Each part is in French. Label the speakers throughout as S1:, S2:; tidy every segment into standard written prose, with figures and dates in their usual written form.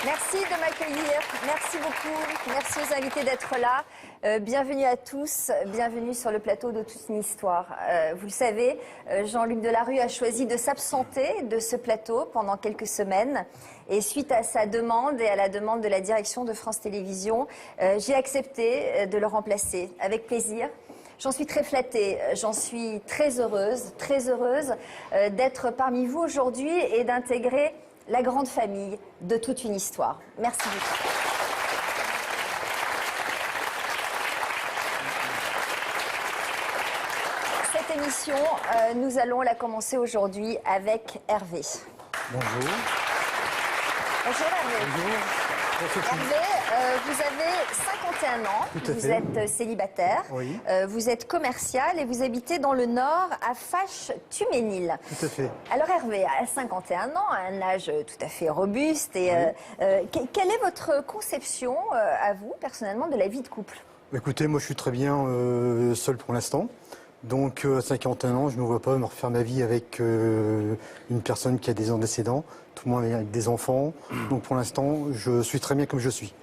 S1: Merci de m'accueillir, merci beaucoup, merci aux invités d'être là. Bienvenue à tous, bienvenue sur le plateau de Toute une histoire. Vous le savez, Jean-Luc Delarue a choisi de s'absenter de ce plateau pendant quelques semaines. Et suite à sa demande et à la demande de la direction de France Télévisions, j'ai accepté de le remplacer avec plaisir. J'en suis très flattée, j'en suis très heureuse d'être parmi vous aujourd'hui et d'intégrer la grande famille de Toute une histoire. Merci beaucoup. Cette émission, nous allons la commencer aujourd'hui avec Hervé.
S2: Bonjour.
S1: Bonjour Hervé.
S2: Bonjour.
S1: Hervé, vous avez 51 ans, vous êtes célibataire,
S2: oui.
S1: Vous êtes commercial et vous habitez dans le Nord, à Faches-Tuménil.
S2: Tout à fait.
S1: Alors Hervé, à 51 ans, à un âge tout à fait robuste, et quelle est votre conception, à vous, personnellement, de la vie de couple?
S2: Écoutez, moi je suis très bien seul pour l'instant. Donc à 51 ans, je ne me vois pas me refaire ma vie avec une personne qui a des antécédents, tout le monde avec des enfants. Donc pour l'instant, je suis très bien comme je suis.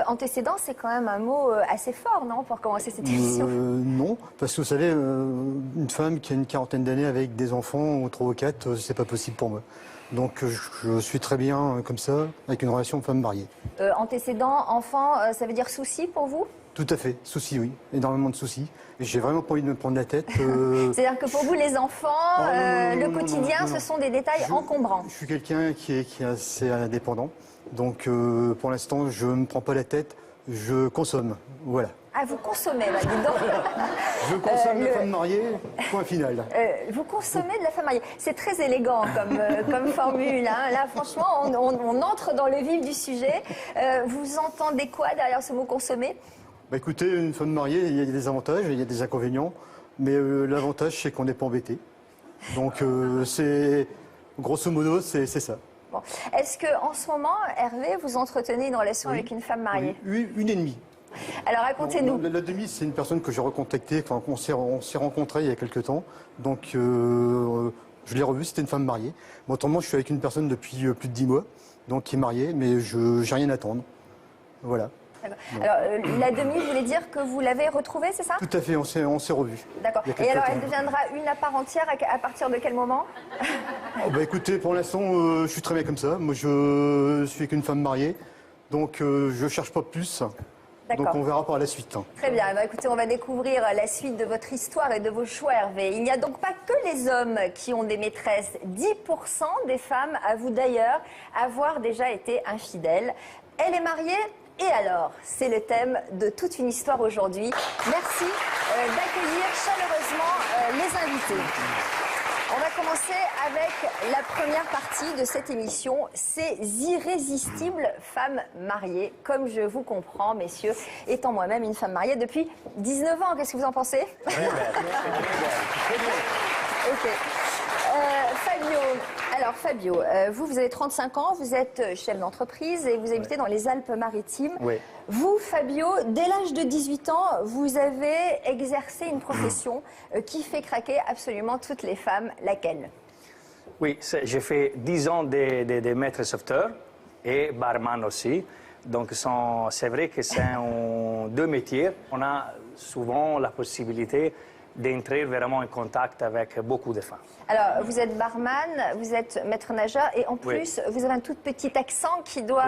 S1: Antécédent, c'est quand même un mot assez fort, non, pour commencer cette émission?
S2: Non, parce que vous savez, une femme qui a une quarantaine d'années avec des enfants, ou 3 ou 4, c'est pas possible pour moi. Donc je suis très bien comme ça, avec une relation femme mariée.
S1: Antécédent, enfant, ça veut dire souci pour vous?
S2: Tout à fait, soucis, oui, énormément de soucis. J'ai vraiment pas envie de me prendre la tête.
S1: C'est-à-dire que pour vous, les enfants, le quotidien, ce sont des détails encombrants.
S2: Je suis quelqu'un qui est assez indépendant, donc pour l'instant, je ne me prends pas la tête, je consomme, voilà.
S1: Ah, vous consommez, là, dites donc.
S2: Je consomme la femme mariée, point final.
S1: Vous consommez de la femme mariée. C'est très élégant comme formule. Hein. Là, franchement, on entre dans le vif du sujet. Vous entendez quoi derrière ce mot consommer?
S2: Bah écoutez, une femme mariée, il y a des avantages, il y a des inconvénients, mais l'avantage c'est qu'on n'est pas embêté. Donc c'est grosso modo c'est ça.
S1: Bon. Est-ce qu'en ce moment, Hervé, vous entretenez une relation avec une femme mariée?
S2: Oui, une et demie.
S1: Alors racontez-nous.
S2: La demi, c'est une personne que j'ai recontactée, enfin, on s'est rencontrés il y a quelques temps, donc je l'ai revue, c'était une femme mariée. Moi, autrement, je suis avec une personne depuis plus de 10 mois, donc qui est mariée, mais je n'ai rien à attendre. Voilà.
S1: Alors, la demi, vous voulez dire que vous l'avez retrouvée, c'est ça?
S2: Tout à fait, on s'est revus.
S1: D'accord. Et alors, elle deviendra une à part entière à partir de quel moment?
S2: Oh, bah écoutez, pour l'instant, je suis très bien comme ça. Moi, je suis avec une femme mariée, donc je ne cherche pas plus. Donc on verra par la suite.
S1: Très bien. Bah, écoutez, on va découvrir la suite de votre histoire et de vos choix, Hervé. Il n'y a donc pas que les hommes qui ont des maîtresses. 10% des femmes avouent d'ailleurs avoir déjà été infidèles. Elle est mariée? Et alors, c'est le thème de Toute une histoire aujourd'hui. Merci d'accueillir chaleureusement les invités. On va commencer avec la première partie de cette émission, ces irrésistibles femmes mariées. Comme je vous comprends, messieurs, étant moi-même une femme mariée depuis 19 ans. Qu'est-ce que vous en pensez? Ok. Fabio, alors Fabio, vous avez 35 ans, vous êtes chef d'entreprise et vous habitez dans les Alpes-Maritimes.
S2: Oui.
S1: Vous, Fabio, dès l'âge de 18 ans, vous avez exercé une profession qui fait craquer absolument toutes les femmes. Laquelle?
S3: Oui, j'ai fait 10 ans de maître sauveteur et barman aussi. Donc c'est vrai que c'est deux métiers. On a souvent la possibilité d'entrer vraiment en contact avec beaucoup de femmes.
S1: Alors, vous êtes barman, vous êtes maître nageur et en plus, vous avez un tout petit accent qui doit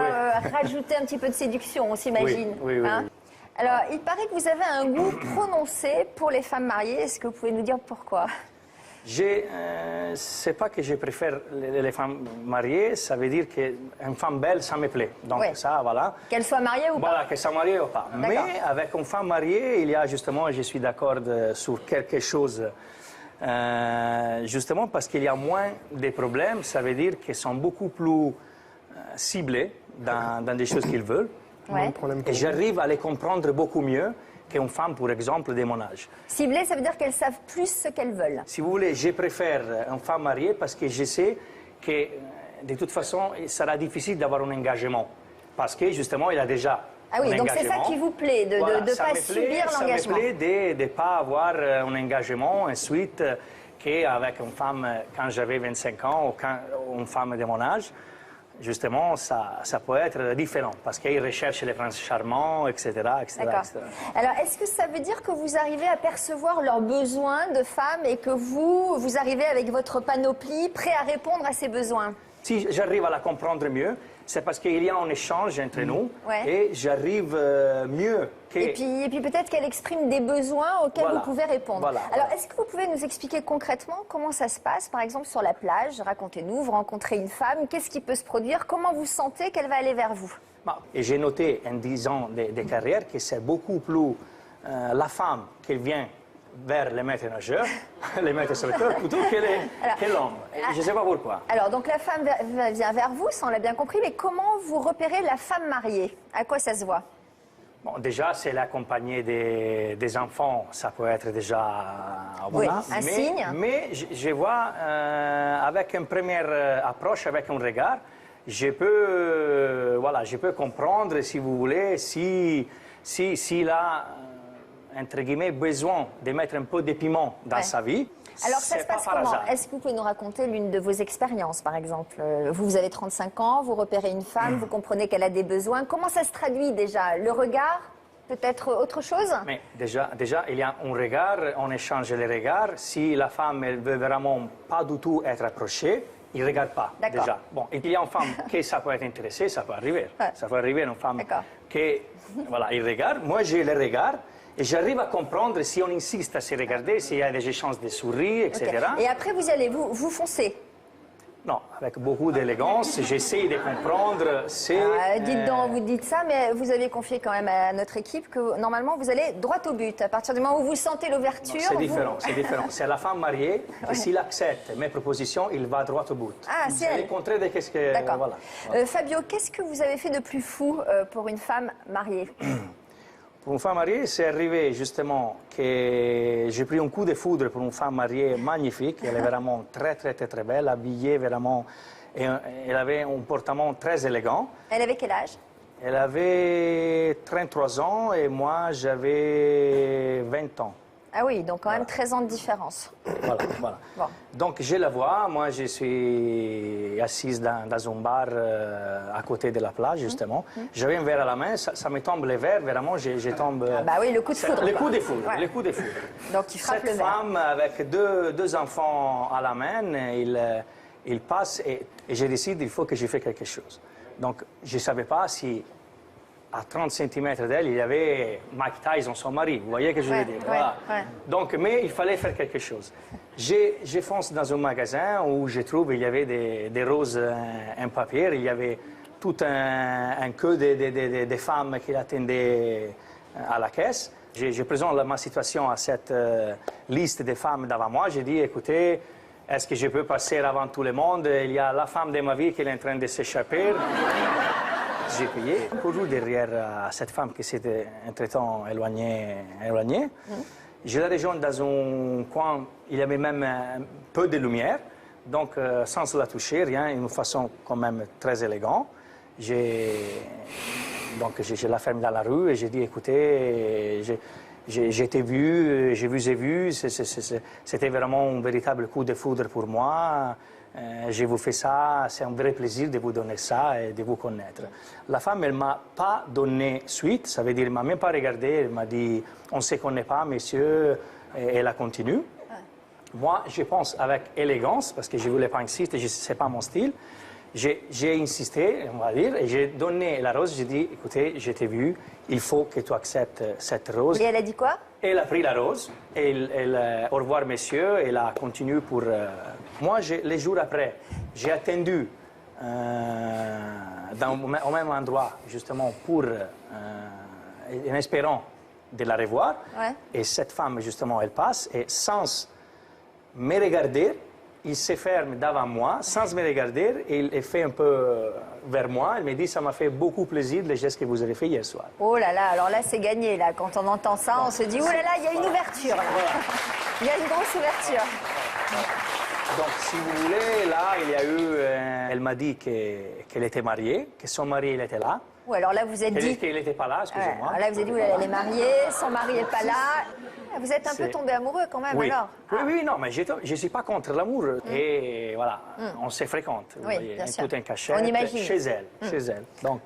S1: rajouter un petit peu de séduction, on s'imagine.
S3: Oui.
S1: Alors, il paraît que vous avez un goût prononcé pour les femmes mariées. Est-ce que vous pouvez nous dire pourquoi?
S3: C'est pas que je préfère les femmes mariées, ça veut dire qu'une femme belle, ça me plaît. Donc ça, voilà.
S1: Qu'elle soit mariée ou pas?
S3: Voilà, qu'elle soit mariée ou pas. Mais avec une femme mariée, il y a justement, je suis d'accord sur quelque chose, justement parce qu'il y a moins de problèmes, ça veut dire qu'elles sont beaucoup plus ciblées dans des choses qu'ils veulent. Et j'arrive à les comprendre beaucoup mieux qu'une femme, par exemple, de mon âge.
S1: Ciblées, ça veut dire qu'elles savent plus ce qu'elles veulent.
S3: Si vous voulez, je préfère une femme mariée parce que je sais que, de toute façon, il sera difficile d'avoir un engagement. Parce que, justement, il a déjà
S1: Ah oui,
S3: un
S1: donc c'est
S3: engagement.
S1: ça qui vous plaît, de ne pas subir l'engagement.
S3: Ça me plaît de ne pas avoir un engagement ensuite qu'avec une femme quand j'avais 25 ans ou quand une femme de mon âge. Justement, ça peut être différent parce qu'ils recherchent les princes charmants, etc.
S1: D'accord. Alors, est-ce que ça veut dire que vous arrivez à percevoir leurs besoins de femmes et que vous arrivez avec votre panoplie prêt à répondre à ces besoins?
S3: Si j'arrive à la comprendre mieux, c'est parce qu'il y a un échange entre nous
S1: Ouais.
S3: et j'arrive mieux.
S1: Et puis peut-être qu'elle exprime des besoins auxquels
S3: Voilà.
S1: vous pouvez répondre.
S3: Voilà,
S1: Alors,
S3: voilà.
S1: est-ce que vous pouvez nous expliquer concrètement comment ça se passe, par exemple sur la plage? Racontez-nous, vous rencontrez une femme, qu'est-ce qui peut se produire? Comment vous sentez qu'elle va aller vers vous?
S3: Et j'ai noté en 10 ans de carrière que c'est beaucoup plus la femme qui vient vers les maîtres nageurs, les maîtres sauveteurs, plutôt que l'homme. Je ne sais pas pourquoi.
S1: Alors, donc la femme vient vers vous, ça on l'a bien compris, mais comment vous repérez la femme mariée? À quoi ça se voit?
S3: Bon, déjà, c'est l'accompagné des enfants, ça peut être déjà voilà.
S1: Oui, un signe.
S3: Mais je vois, avec une première approche, avec un regard, je peux comprendre, si vous voulez, s'il a, entre guillemets, besoin de mettre un peu de piment dans sa vie.
S1: Alors ça se
S3: C'est pas
S1: passe
S3: par
S1: comment?
S3: hasard.
S1: Est-ce que vous pouvez nous raconter l'une de vos expériences, par exemple? Vous avez 35 ans, vous repérez une femme, vous comprenez qu'elle a des besoins. Comment ça se traduit déjà? Le regard? Peut-être autre chose?
S3: Mais déjà, il y a un regard, on échange les regards. Si la femme ne veut vraiment pas du tout être approchée, il ne regarde pas,
S1: D'accord.
S3: déjà. Bon, et puis il y a une femme qui ça peut être intéressée, ça peut arriver.
S1: Ouais.
S3: Ça peut arriver, une femme
S1: D'accord.
S3: qui, voilà, il regarde. Moi, j'ai le regard et j'arrive à comprendre si on insiste à se regarder, s'il y a des échanges de sourires, etc.
S1: Ok. Et après, vous y allez, vous foncez.
S3: Non, avec beaucoup d'élégance, j'essaie de comprendre.
S1: Dites donc, vous dites ça, mais vous avez confié quand même à notre équipe que normalement vous allez droit au but. À partir du moment où vous sentez l'ouverture.
S3: C'est différent, c'est différent. C'est la femme mariée et s'il accepte mes propositions, il va droit au but.
S1: Ah, c'est elle.
S3: le contraire de qu'est-ce que.
S1: D'accord.
S3: Voilà.
S1: Fabio, qu'est-ce que vous avez fait de plus fou pour une femme mariée?
S3: Pour une femme mariée, c'est arrivé justement que j'ai pris un coup de foudre pour une femme mariée magnifique. Elle est vraiment très, très, très, très belle, habillée vraiment. Et elle avait un comportement très élégant.
S1: Elle avait quel âge?
S3: Elle avait 33 ans et moi, j'avais 20 ans.
S1: Ah oui, donc quand même 13 ans de différence.
S3: Voilà.
S1: Bon.
S3: Donc je la vois, moi je suis assise dans un bar à côté de la plage justement. J'avais un verre à la main, ça me tombe le verre, vraiment je tombe...
S1: Ah bah oui, le coup de foudre.
S3: Le
S1: quoi.
S3: coup de foudre,
S1: Ouais.
S3: le coup de foudre.
S1: Donc il frappe
S3: Cette
S1: le verre.
S3: femme avec deux enfants à la main, il passe et je décide il faut que je fasse quelque chose. Donc je ne savais pas si... À 30 cm d'elle, il y avait Mike Tyson, son mari. Vous voyez ce que je veux
S1: Ouais,
S3: dire?
S1: ouais,
S3: Voilà.
S1: ouais.
S3: Donc, mais il fallait faire quelque chose. Je fonce dans un magasin où je trouve il y avait des roses en papier. Il y avait tout un queue de femmes qui attendaient à la caisse. Je présente ma situation à cette liste de femmes devant moi. Je dis, écoutez, est-ce que je peux passer avant tout le monde? Il y a la femme de ma vie qui est en train de s'échapper. J'ai payé. Toujours derrière cette femme qui s'était entre-temps éloignée. Je la rejoins dans un coin, il y avait même un peu de lumière, donc sans la toucher, rien, d'une façon quand même très élégante. Donc je la ferme dans la rue et j'ai dit, écoutez, j'ai été vu, j'ai vu, c'était vraiment un véritable coup de foudre pour moi. Je vous fais ça, c'est un vrai plaisir de vous donner ça et de vous connaître. La femme, elle ne m'a pas donné suite, ça veut dire, elle ne m'a même pas regardé, elle m'a dit, on ne se connaît pas, monsieur, et elle a continué. Moi, je pense avec élégance, parce que je ne voulais pas insister, ce n'est pas mon style. J'ai insisté, on va dire, et j'ai donné la rose, j'ai dit, écoutez, je t'ai vu, il faut que tu acceptes cette rose.
S1: Et elle a dit quoi?
S3: Elle a pris la rose, et au revoir messieurs, elle a continué pour... Moi, les jours après, j'ai attendu au même endroit, justement, en espérant de la revoir.
S1: Ouais.
S3: Et cette femme, justement, elle passe, et sans me regarder, il se ferme devant moi, sans me regarder, et il fait un peu vers moi. Il me dit, ça m'a fait beaucoup plaisir, les gestes que vous avez fait hier soir.
S1: Oh là là, alors là c'est gagné, là. Quand on entend ça, on se dit, oh là là, il y a une ouverture, là. Il y a une grosse ouverture.
S3: Donc, si vous voulez, là, il y a eu... elle m'a dit qu'elle était mariée, que son mari il était là.
S1: Ou alors là, vous êtes dit...
S3: Elle n'était pas là, excusez-moi.
S1: Là, vous avez dit, elle est mariée, son mari n'est pas là. Vous êtes un peu tombé amoureux quand même,
S3: oui.
S1: alors.
S3: Oui, non, mais je ne suis pas contre l'amour. Et voilà, on se fréquente.
S1: Oui,
S3: vous voyez,
S1: bien sûr.
S3: Tout un cachette.
S1: On imagine.
S3: Chez elle. Donc,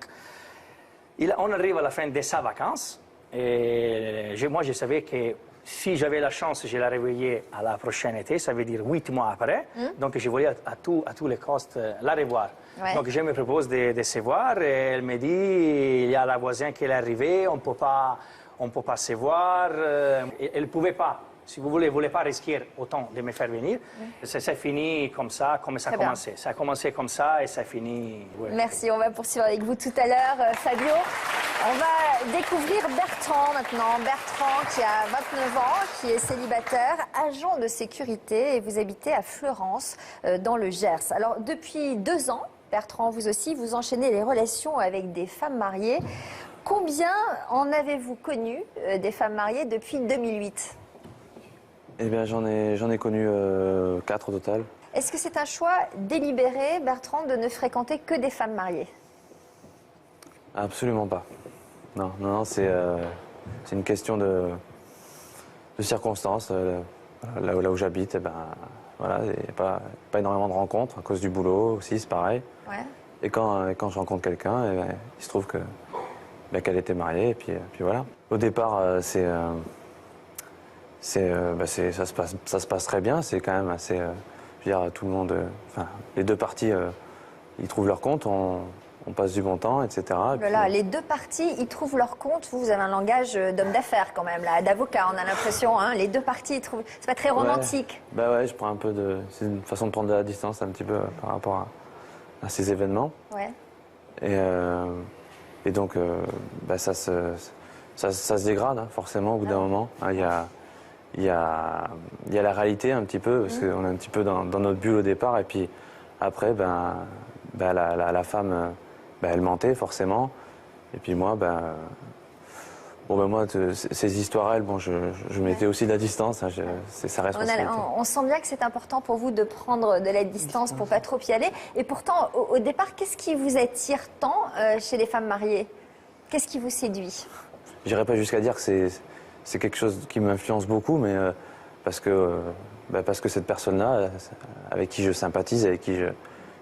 S3: on arrive à la fin de sa vacances. Et moi, je savais que si j'avais la chance, je la réveillais à la prochaine été, ça veut dire 8 mois après. Donc, je voulais à tous les costes la revoir.
S1: Ouais.
S3: Donc, je me propose de se voir et elle me dit, il y a la voisine qui est arrivée, on ne peut pas se voir. Elle ne pouvait pas, si vous voulez, voulait pas risquer autant de me faire venir. Ça s'est fini comme ça a commencé. Ça a commencé comme ça et ça a fini... Ouais.
S1: Merci, on va poursuivre avec vous tout à l'heure, Fabio. On va découvrir Bertrand maintenant. Bertrand qui a 29 ans, qui est célibataire, agent de sécurité et vous habitez à Fleurance, dans le Gers. Alors depuis 2 ans, Bertrand, vous aussi, vous enchaînez les relations avec des femmes mariées. Combien en avez-vous connu des femmes mariées depuis 2008?
S4: Eh bien, j'en ai connu 4 au total.
S1: Est-ce que c'est un choix délibéré, Bertrand, de ne fréquenter que des femmes mariées?
S4: Absolument pas. Non, c'est une question de circonstances. Là où j'habite, eh ben, voilà, il n'y a pas énormément de rencontres, à cause du boulot aussi, c'est pareil.
S1: Ouais.
S4: Et quand je rencontre quelqu'un, eh ben, il se trouve qu'elle était mariée, et puis voilà. Au départ, ça se passe très bien, c'est quand même assez... je veux dire, tout le monde... les 2 parties, ils trouvent leur compte, on passe du bon temps, etc.
S1: Voilà, les 2 parties, ils trouvent leur compte. Vous avez un langage d'homme d'affaires quand même, là, d'avocat, on a l'impression. Hein, les 2 parties, ils trouvent... C'est pas très romantique.
S4: Ouais, je prends un peu de... C'est une façon de prendre de la distance un petit peu par rapport à ces événements.
S1: Ouais.
S4: Et donc, ça se dégrade, hein, forcément, au bout d'un moment. Il y a la réalité un petit peu, parce qu'on est un petit peu dans notre bulle au départ, et puis après, la femme, elle mentait forcément, et puis moi, moi, ces histoires-elles, je mettais aussi de la distance, hein, c'est sa responsabilité.
S1: On sent bien que c'est important pour vous de prendre de la distance pour pas trop y aller. Et pourtant, au départ, qu'est-ce qui vous attire tant chez les femmes mariées? Qu'est-ce qui vous séduit?
S4: J'irai pas jusqu'à dire que c'est quelque chose qui m'influence beaucoup, mais parce que cette personne-là, avec qui je sympathise, avec qui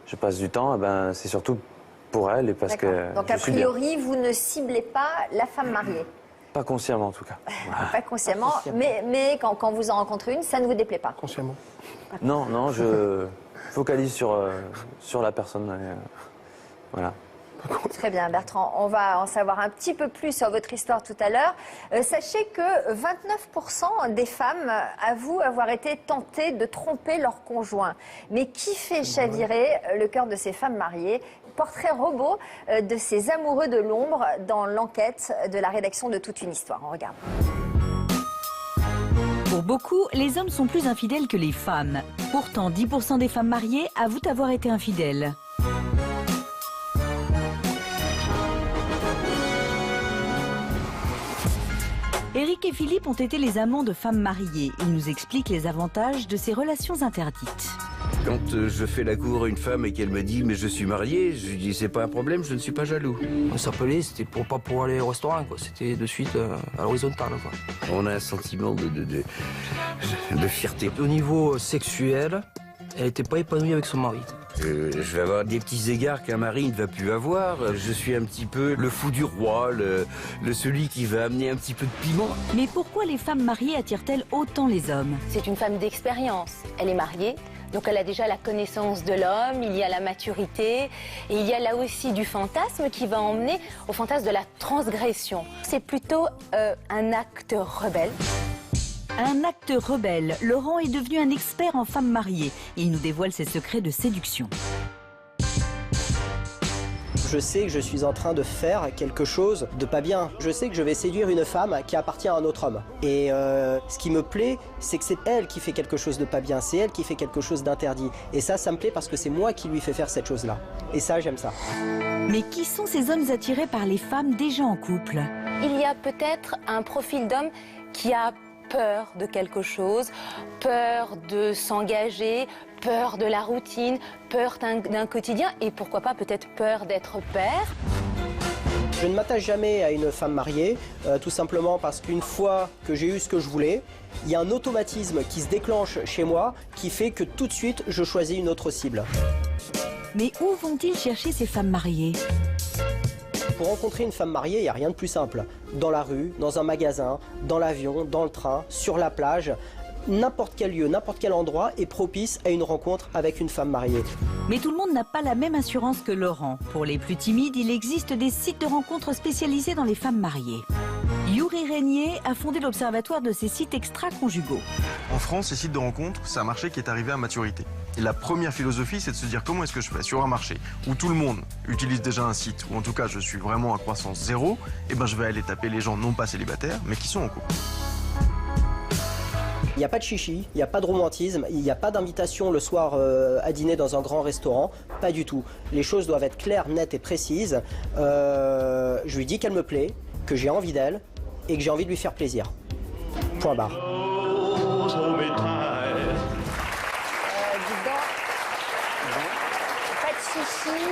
S4: je passe du temps, c'est surtout pour elle et parce que.
S1: Donc a priori, vous ne ciblez pas la femme mariée?
S4: Pas consciemment en tout cas.
S1: Pas consciemment, mais quand vous en rencontrez une, ça ne vous déplaît pas?
S2: Consciemment.
S4: Non, je focalise sur la personne. Voilà.
S1: Très bien, Bertrand. On va en savoir un petit peu plus sur votre histoire tout à l'heure. Sachez que 29% des femmes avouent avoir été tentées de tromper leur conjoint. Mais qui fait chavirer le cœur de ces femmes mariées? Portrait robot de ces amoureux de l'ombre dans l'enquête de la rédaction de Toute une histoire. On regarde.
S5: Pour beaucoup, les hommes sont plus infidèles que les femmes. Pourtant, 10% des femmes mariées avouent avoir été infidèles. Eric et Philippe ont été les amants de femmes mariées. Ils nous expliquent les avantages de ces relations interdites.
S6: Quand je fais la cour à une femme et qu'elle me dit « mais je suis marié », je lui dis « c'est pas un problème, je ne suis pas jaloux ».
S7: On s'appelait, c'était pas pour aller au restaurant, quoi. C'était de suite à l'horizontale, quoi.
S6: On a un sentiment de fierté.
S7: Au niveau sexuel, elle n'était pas épanouie avec son mari.
S6: Je vais avoir des petits égards qu'un mari ne va plus avoir. Je suis un petit peu le fou du roi, celui qui va amener un petit peu de piment.
S5: Mais pourquoi les femmes mariées attirent-elles autant les hommes?
S8: C'est une femme d'expérience. Elle est mariée, donc elle a déjà la connaissance de l'homme, il y a la maturité, et il y a là aussi du fantasme qui va emmener au fantasme de la transgression. C'est plutôt un acte rebelle.
S5: Un acte rebelle. Laurent est devenu un expert en femmes mariées. Il nous dévoile ses secrets de séduction.
S9: Je sais que je suis en train de faire quelque chose de pas bien. Je sais que je vais séduire une femme qui appartient à un autre homme. Et ce qui me plaît, c'est que c'est elle qui fait quelque chose de pas bien. C'est elle qui fait quelque chose d'interdit. Et ça me plaît parce que c'est moi qui lui fais faire cette chose-là. Et ça, j'aime ça.
S5: Mais qui sont ces hommes attirés par les femmes déjà en couple?
S8: Il y a peut-être un profil d'homme qui a peur de quelque chose, peur de s'engager, peur de la routine, peur d'un quotidien et pourquoi pas peut-être peur d'être père.
S9: Je ne m'attache jamais à une femme mariée, tout simplement parce qu'une fois que j'ai eu ce que je voulais, il y a un automatisme qui se déclenche chez moi qui fait que tout de suite, je choisis une autre cible.
S5: Mais où vont-ils chercher ces femmes mariées?
S9: Pour rencontrer une femme mariée, il n'y a rien de plus simple. Dans la rue, dans un magasin, dans l'avion, dans le train, sur la plage, n'importe quel lieu, n'importe quel endroit est propice à une rencontre avec une femme mariée.
S5: Mais tout le monde n'a pas la même assurance que Laurent. Pour les plus timides, il existe des sites de rencontres spécialisés dans les femmes mariées. Yuri Régnier a fondé l'observatoire de ces sites extra-conjugaux.
S10: En France, les sites de rencontres, c'est un marché qui est arrivé à maturité. Et la première philosophie, c'est de se dire comment est-ce que je fais sur un marché où tout le monde utilise déjà un site, ou en tout cas je suis vraiment à croissance zéro, et ben je vais aller taper les gens non pas célibataires, mais qui sont en couple.
S9: Il n'y a pas de chichi, il n'y a pas de romantisme, il n'y a pas d'invitation le soir à dîner dans un grand restaurant, pas du tout. Les choses doivent être claires, nettes et précises. Je lui dis qu'elle me plaît, que j'ai envie d'elle et que j'ai envie de lui faire plaisir. Point barre.
S1: Pas de chichi,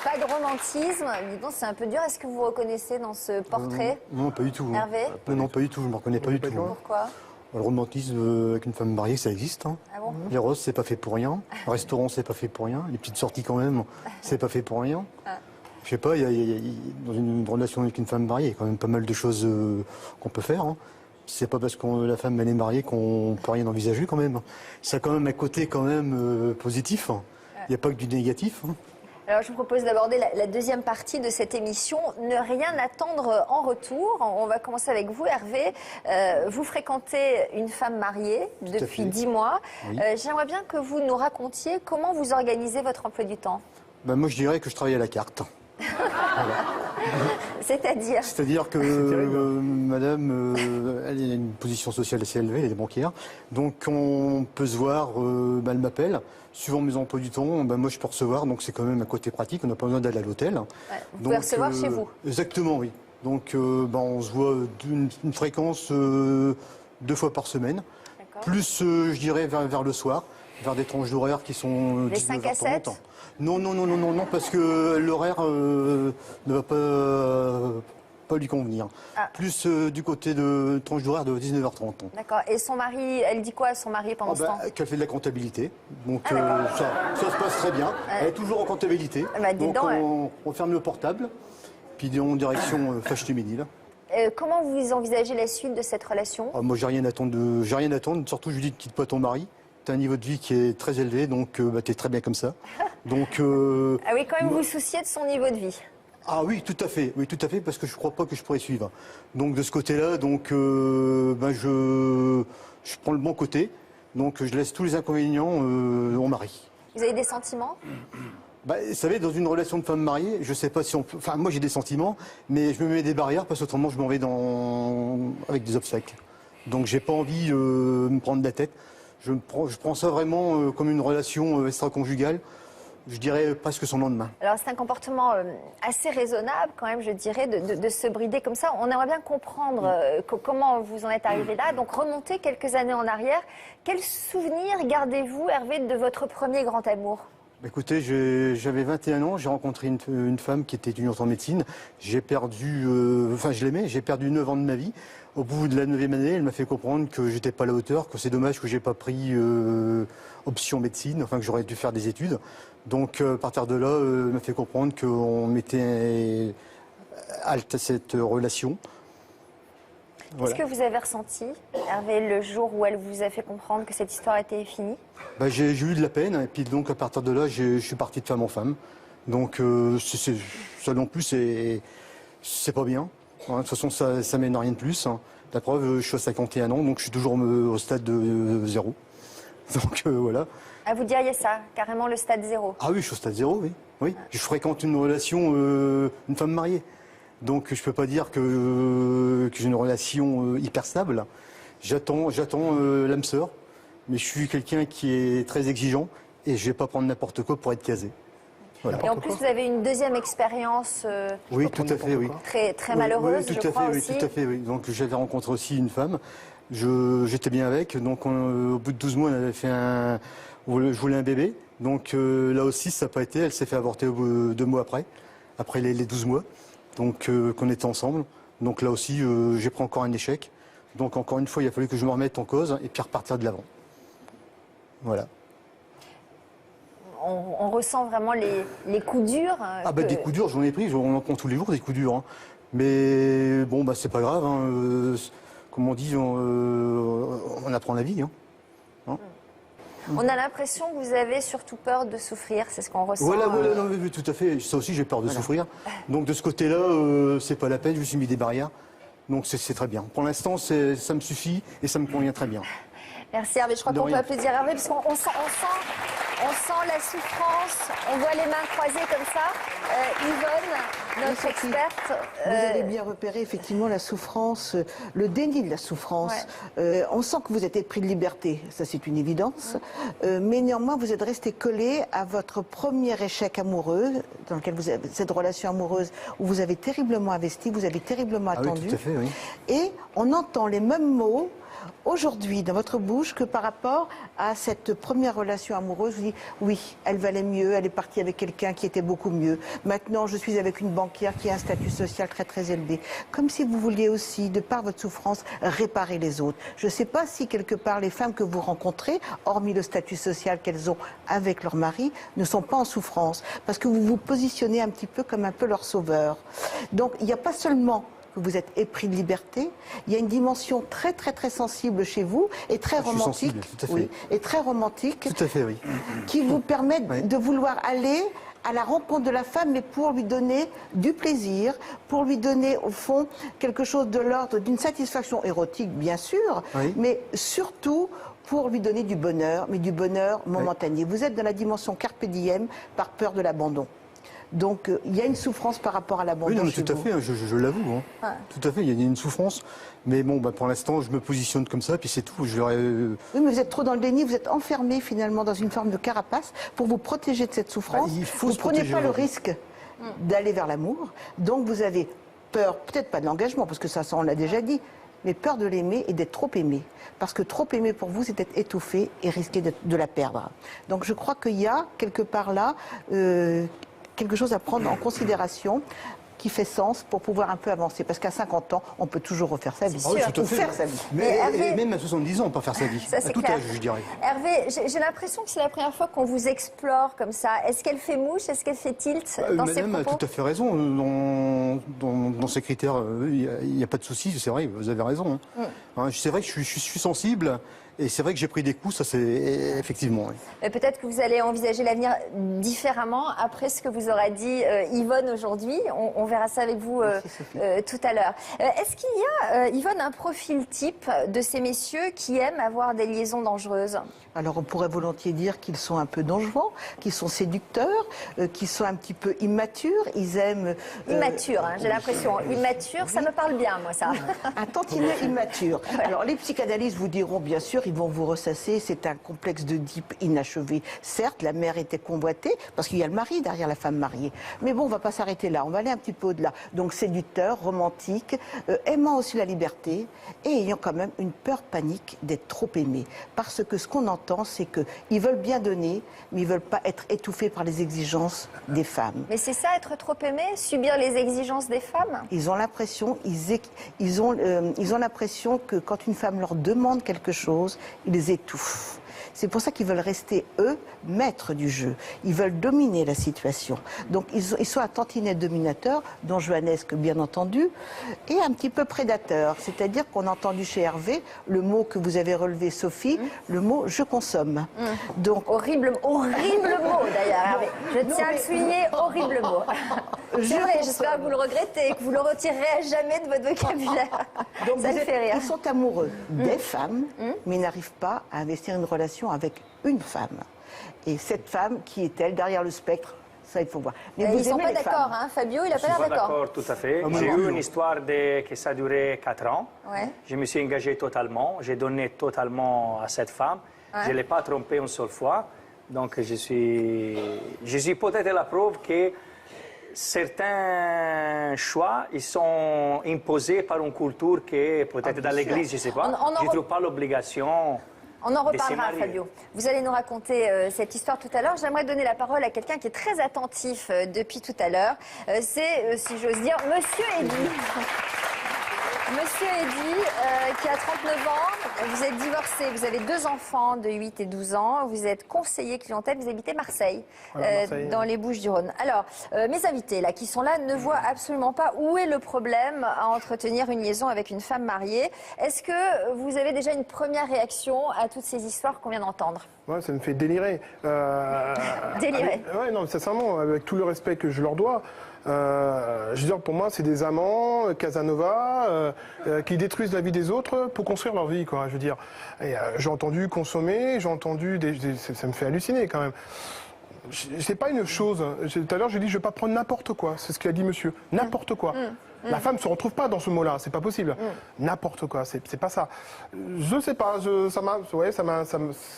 S1: pas de romantisme. Dis donc, c'est un peu dur. Est-ce que vous vous reconnaissez dans ce portrait?
S2: Non, pas du tout.
S1: Hervé?
S2: Non, pas du tout, je ne me reconnais pas du tout.
S1: Pourquoi?
S2: Le romantisme avec une femme mariée, ça existe. Hein.
S1: Ah bon?
S2: Les roses, c'est pas fait pour rien. Le restaurant, c'est pas fait pour rien. Les petites sorties quand même, c'est pas fait pour rien. Je sais pas, dans une relation avec une femme mariée, il y a quand même pas mal de choses qu'on peut faire. Hein. C'est pas parce que la femme elle est mariée qu'on peut rien envisager quand même. Ça a quand même un côté quand même positif. Il n'y a pas que du négatif. Hein.
S1: Alors, je vous propose d'aborder la deuxième partie de cette émission. Ne rien attendre en retour. On va commencer avec vous, Hervé. Vous fréquentez une femme mariée depuis 10 mois.
S2: Oui.
S1: J'aimerais bien que vous nous racontiez comment vous organisez votre emploi du temps.
S2: Ben, moi, je dirais que je travaille à la carte. Voilà.
S1: C'est-à-dire?
S2: C'est-à-dire que madame, elle a une position sociale assez élevée, elle est banquière. Donc on peut se voir, elle m'appelle. Suivant mes emplois du temps, moi je peux recevoir, donc c'est quand même un côté pratique, on n'a pas besoin d'aller à l'hôtel.
S1: Ouais, vous pouvez recevoir chez vous?
S2: Exactement, oui. Donc on se voit d'une fréquence 2 fois par semaine. Plus, je dirais, vers le soir, vers des tranches d'horaire qui sont...
S1: Les 5 à 7 ?
S2: Non, parce que l'horaire ne va pas lui convenir. Plus du côté de tranche d'horaire de 19h30.
S1: D'accord. Et son mari, elle dit quoi à son mari pendant ce temps?
S2: Qu'elle fait de la comptabilité. Donc ça se passe très bien. Elle est toujours en comptabilité. Donc on ferme le portable, puis en direction Fâche-Téménil.
S1: Comment vous envisagez la suite de cette relation?
S2: Moi, j'ai rien à attendre. Surtout, je lui dis, ne quitte pas ton mari. Tu as un niveau de vie qui est très élevé, donc tu es très bien comme ça. Donc,
S1: ah oui, quand même, vous souciez de son niveau de vie?
S2: Ah oui, tout à fait, parce que je ne crois pas que je pourrais suivre. Donc, de ce côté-là, je prends le bon côté. Donc, je laisse tous les inconvénients au mari.
S1: Vous avez des sentiments?
S2: Vous savez, dans une relation de femme mariée, je ne sais pas si on peut... Enfin, moi, j'ai des sentiments, mais je me mets des barrières parce qu'autrement, je m'en vais avec des obstacles. Donc, j'ai pas envie de me prendre la tête. Je prends ça vraiment comme une relation extra-conjugale, je dirais presque son lendemain.
S1: Alors c'est un comportement assez raisonnable quand même, je dirais, de se brider comme ça. On aimerait bien comprendre comment vous en êtes arrivé là. Donc remontez quelques années en arrière. Quel souvenir gardez-vous, Hervé, de votre premier grand amour?
S2: Écoutez, j'avais 21 ans, j'ai rencontré une femme qui était étudiante en médecine. J'ai perdu, je l'aimais, j'ai perdu 9 ans de ma vie. Au bout de la 9e année, elle m'a fait comprendre que j'étais pas à la hauteur, que c'est dommage que j'ai pas pris option médecine, que j'aurais dû faire des études. Donc à partir de là, elle m'a fait comprendre qu'on mettait halte à cette relation.
S1: Qu'est-ce que vous avez ressenti, Hervé, le jour où elle vous a fait comprendre que cette histoire était finie?
S2: J'ai eu de la peine, et puis donc à partir de là, je suis parti de femme en femme. Donc ça non plus, c'est pas bien. De toute façon, ça mène à rien de plus. La preuve, je suis à 51 ans, donc je suis toujours au stade de 0. Donc voilà.
S1: Ah, vous diriez ça, carrément le stade 0? Ah
S2: oui, je suis au stade 0, oui. Je fréquente une relation, une femme mariée. Donc je peux pas dire que j'ai une relation hyper stable. J'attends l'âme sœur, mais je suis quelqu'un qui est très exigeant et je vais pas prendre n'importe quoi pour être casé. Voilà.
S1: Et en plus, vous avez une deuxième expérience
S2: oui, tout à fait, oui.
S1: très malheureuse,
S2: oui, tout à fait, oui. Donc j'avais rencontré aussi une femme, j'étais bien avec, donc au bout de 12 mois, on avait fait je voulais un bébé, donc là aussi, ça n'a pas été, elle s'est fait avorter 2 mois après les 12 mois. donc qu'on était ensemble. Donc là aussi, j'ai pris encore un échec. Donc encore une fois, il a fallu que je me remette en cause et puis repartir de l'avant. Voilà.
S1: On ressent vraiment les coups durs.
S2: Des coups durs, j'en ai pris, on en prend tous les jours des coups durs. Hein. Mais bon, c'est pas grave. Hein. Comme on dit, on apprend la vie. Hein.
S1: On a l'impression que vous avez surtout peur de souffrir, c'est ce qu'on ressent.
S2: Voilà, non, mais tout à fait. Ça aussi, j'ai peur de souffrir. Donc de ce côté-là, c'est pas la peine, je me suis mis des barrières. Donc c'est très bien. Pour l'instant, ça me suffit et ça me convient très bien.
S1: Merci Hervé, je crois qu'on peut applaudir Hervé parce qu'on sent la souffrance, on voit les mains croisées comme ça. Yvonne, notre experte.
S11: Vous avez bien repéré effectivement la souffrance, le déni de la souffrance. On sent que vous êtes épris de liberté, ça c'est une évidence. Mais néanmoins, vous êtes resté collé à votre premier échec amoureux, dans lequel vous avez cette relation amoureuse où vous avez terriblement investi, vous avez terriblement attendu.
S2: Oui, tout à fait, oui.
S11: Et on entend les mêmes mots aujourd'hui dans votre bouche que par rapport à cette première relation amoureuse. Vous dites oui, elle valait mieux, elle est partie avec quelqu'un qui était beaucoup mieux. Maintenant, je suis avec une banquière qui a un statut social très très élevé. Comme si vous vouliez aussi, de par votre souffrance, réparer les autres. Je ne sais pas si quelque part les femmes que vous rencontrez, hormis le statut social qu'elles ont avec leur mari, ne sont pas en souffrance. Parce que vous vous positionnez un petit peu comme un peu leur sauveur. Donc il n'y a pas seulement que vous êtes épris de liberté, il y a une dimension très très très sensible chez vous et très romantique,
S2: tout à fait.
S11: oui, et très romantique,
S2: tout à fait, oui,
S11: qui vous permet de vouloir aller à la rencontre de la femme, mais pour lui donner du plaisir, pour lui donner au fond quelque chose de l'ordre d'une satisfaction érotique, bien sûr, mais surtout pour lui donner du bonheur, mais du bonheur momentané. Vous êtes dans la dimension carpe diem par peur de l'abandon. Donc il y a une souffrance par rapport à l'abandon.
S2: Oui, non, mais
S11: chez
S2: tout à
S11: vous.
S2: fait, je l'avoue. Hein. Tout à fait, il y a une souffrance. Mais bon, pour l'instant, je me positionne comme ça, puis c'est tout.
S11: Oui, mais vous êtes trop dans le déni, vous êtes enfermé finalement dans une forme de carapace pour vous protéger de cette souffrance. Vous ne prenez pas le risque d'aller vers l'amour. Donc vous avez peur, peut-être pas de l'engagement, parce que ça on l'a déjà dit, mais peur de l'aimer et d'être trop aimé. Parce que trop aimé pour vous, c'est être étouffé et risquer de la perdre. Donc je crois qu'il y a quelque part là quelque chose à prendre en considération qui fait sens pour pouvoir un peu avancer. Parce qu'à 50 ans, on peut toujours refaire sa vie.
S2: Ou faire
S11: sa vie.
S2: Mais même à 70 ans, on peut faire sa vie.
S1: Ça,
S2: à tout âge, je dirais.
S1: Hervé, j'ai l'impression que c'est la première fois qu'on vous explore comme ça. Est-ce qu'elle fait mouche? Est-ce qu'elle fait tilt dans ses propos?
S2: Madame a tout à fait raison. Dans ces critères, il n'y a pas de souci. C'est vrai, vous avez raison. C'est vrai que je suis sensible. Et c'est vrai que j'ai pris des coups, ça c'est effectivement. Oui.
S1: Peut-être que vous allez envisager l'avenir différemment après ce que vous aura dit Yvonne aujourd'hui. On verra ça avec vous tout à l'heure. Est-ce qu'il y a, Yvonne, un profil type de ces messieurs qui aiment avoir des liaisons dangereuses?
S11: Alors on pourrait volontiers dire qu'ils sont un peu dangereux, qu'ils sont séducteurs, qu'ils sont un petit peu immatures. Ils aiment...
S1: Immatures, j'ai l'impression. Immature, ça me parle bien, moi, ça.
S11: Un tantinet immature. Alors les psychanalystes vous diront, bien sûr, ils vont vous ressasser, c'est un complexe d'Oedipe inachevé. Certes, la mère était convoitée, parce qu'il y a le mari derrière la femme mariée. Mais bon, on ne va pas s'arrêter là, on va aller un petit peu au-delà. Donc séducteur, romantique, aimant aussi la liberté, et ayant quand même une peur panique d'être trop aimé. Parce que ce qu'on entend, c'est qu'ils veulent bien donner, mais ils ne veulent pas être étouffés par les exigences des femmes.
S1: Mais c'est ça, être trop aimé, subir les exigences des femmes?
S11: Ils ont l'impression, ils ont l'impression que quand une femme leur demande quelque chose, ils les étouffent. C'est pour ça qu'ils veulent rester, eux, maîtres du jeu. Ils veulent dominer la situation. Donc, ils sont un tantinet dominateur, don juanesque, bien entendu, et un petit peu prédateur. C'est-à-dire qu'on a entendu chez Hervé le mot que vous avez relevé, Sophie, le mot « je consomme ».
S1: Donc, horrible mot d'ailleurs, Hervé. Je tiens à le souligner, horrible mot. C'est vrai, j'espère que vous le regrettez, que vous le retirerez à jamais de votre vocabulaire.
S11: Donc,
S1: ça me fait rire.
S11: Ils sont amoureux des femmes, mais ils n'arrivent pas à investir une relation avec une femme. Et cette femme, qui est-elle derrière le spectre? Ça, il faut voir.
S1: Mais ils ne sont pas d'accord, hein. Fabio, il n'a pas l'air d'accord.
S3: D'accord, tout à fait. J'ai eu une histoire que ça a duré 4 ans.
S1: Ouais.
S3: Je me suis engagé totalement. J'ai donné totalement à cette femme.
S1: Ouais.
S3: Je ne l'ai pas trompée une seule fois. Donc, je suis peut-être la preuve que certains choix, ils sont imposés par une culture qui est peut-être dans l'église, je ne sais pas. Je ne trouve pas l'obligation
S1: On en
S3: de se
S1: reparlera,
S3: marier.
S1: Fabio. Vous allez nous raconter cette histoire tout à l'heure. J'aimerais donner la parole à quelqu'un qui est très attentif depuis tout à l'heure. C'est, si j'ose dire, Monsieur Eddy. Monsieur Eddy, qui a 39 ans, vous êtes divorcé, vous avez 2 enfants de 8 et 12 ans, vous êtes conseiller clientèle, vous habitez Marseille,
S12: Voilà, Marseille.
S1: dans les Bouches-du-Rhône. Alors, mes invités là, qui sont là, ne voient absolument pas où est le problème à entretenir une liaison avec une femme mariée. Est-ce que vous avez déjà une première réaction à toutes ces histoires qu'on vient d'entendre?
S12: Ouais, ça me fait délirer.
S1: Délirer.
S12: Ouais, non, sincèrement, avec tout le respect que je leur dois, je veux dire, pour moi, c'est des amants, Casanova, qui détruisent la vie des autres pour construire leur vie, quoi. Je veux dire, j'ai entendu consommer, j'ai entendu, ça me fait halluciner quand même. C'est pas une chose. Tout à l'heure, j'ai dit, je vais pas prendre n'importe quoi. C'est ce qu'a dit monsieur. N'importe quoi. La femme se retrouve pas dans ce mot-là. C'est pas possible. N'importe quoi. C'est pas ça. Je sais pas. Ça m'a.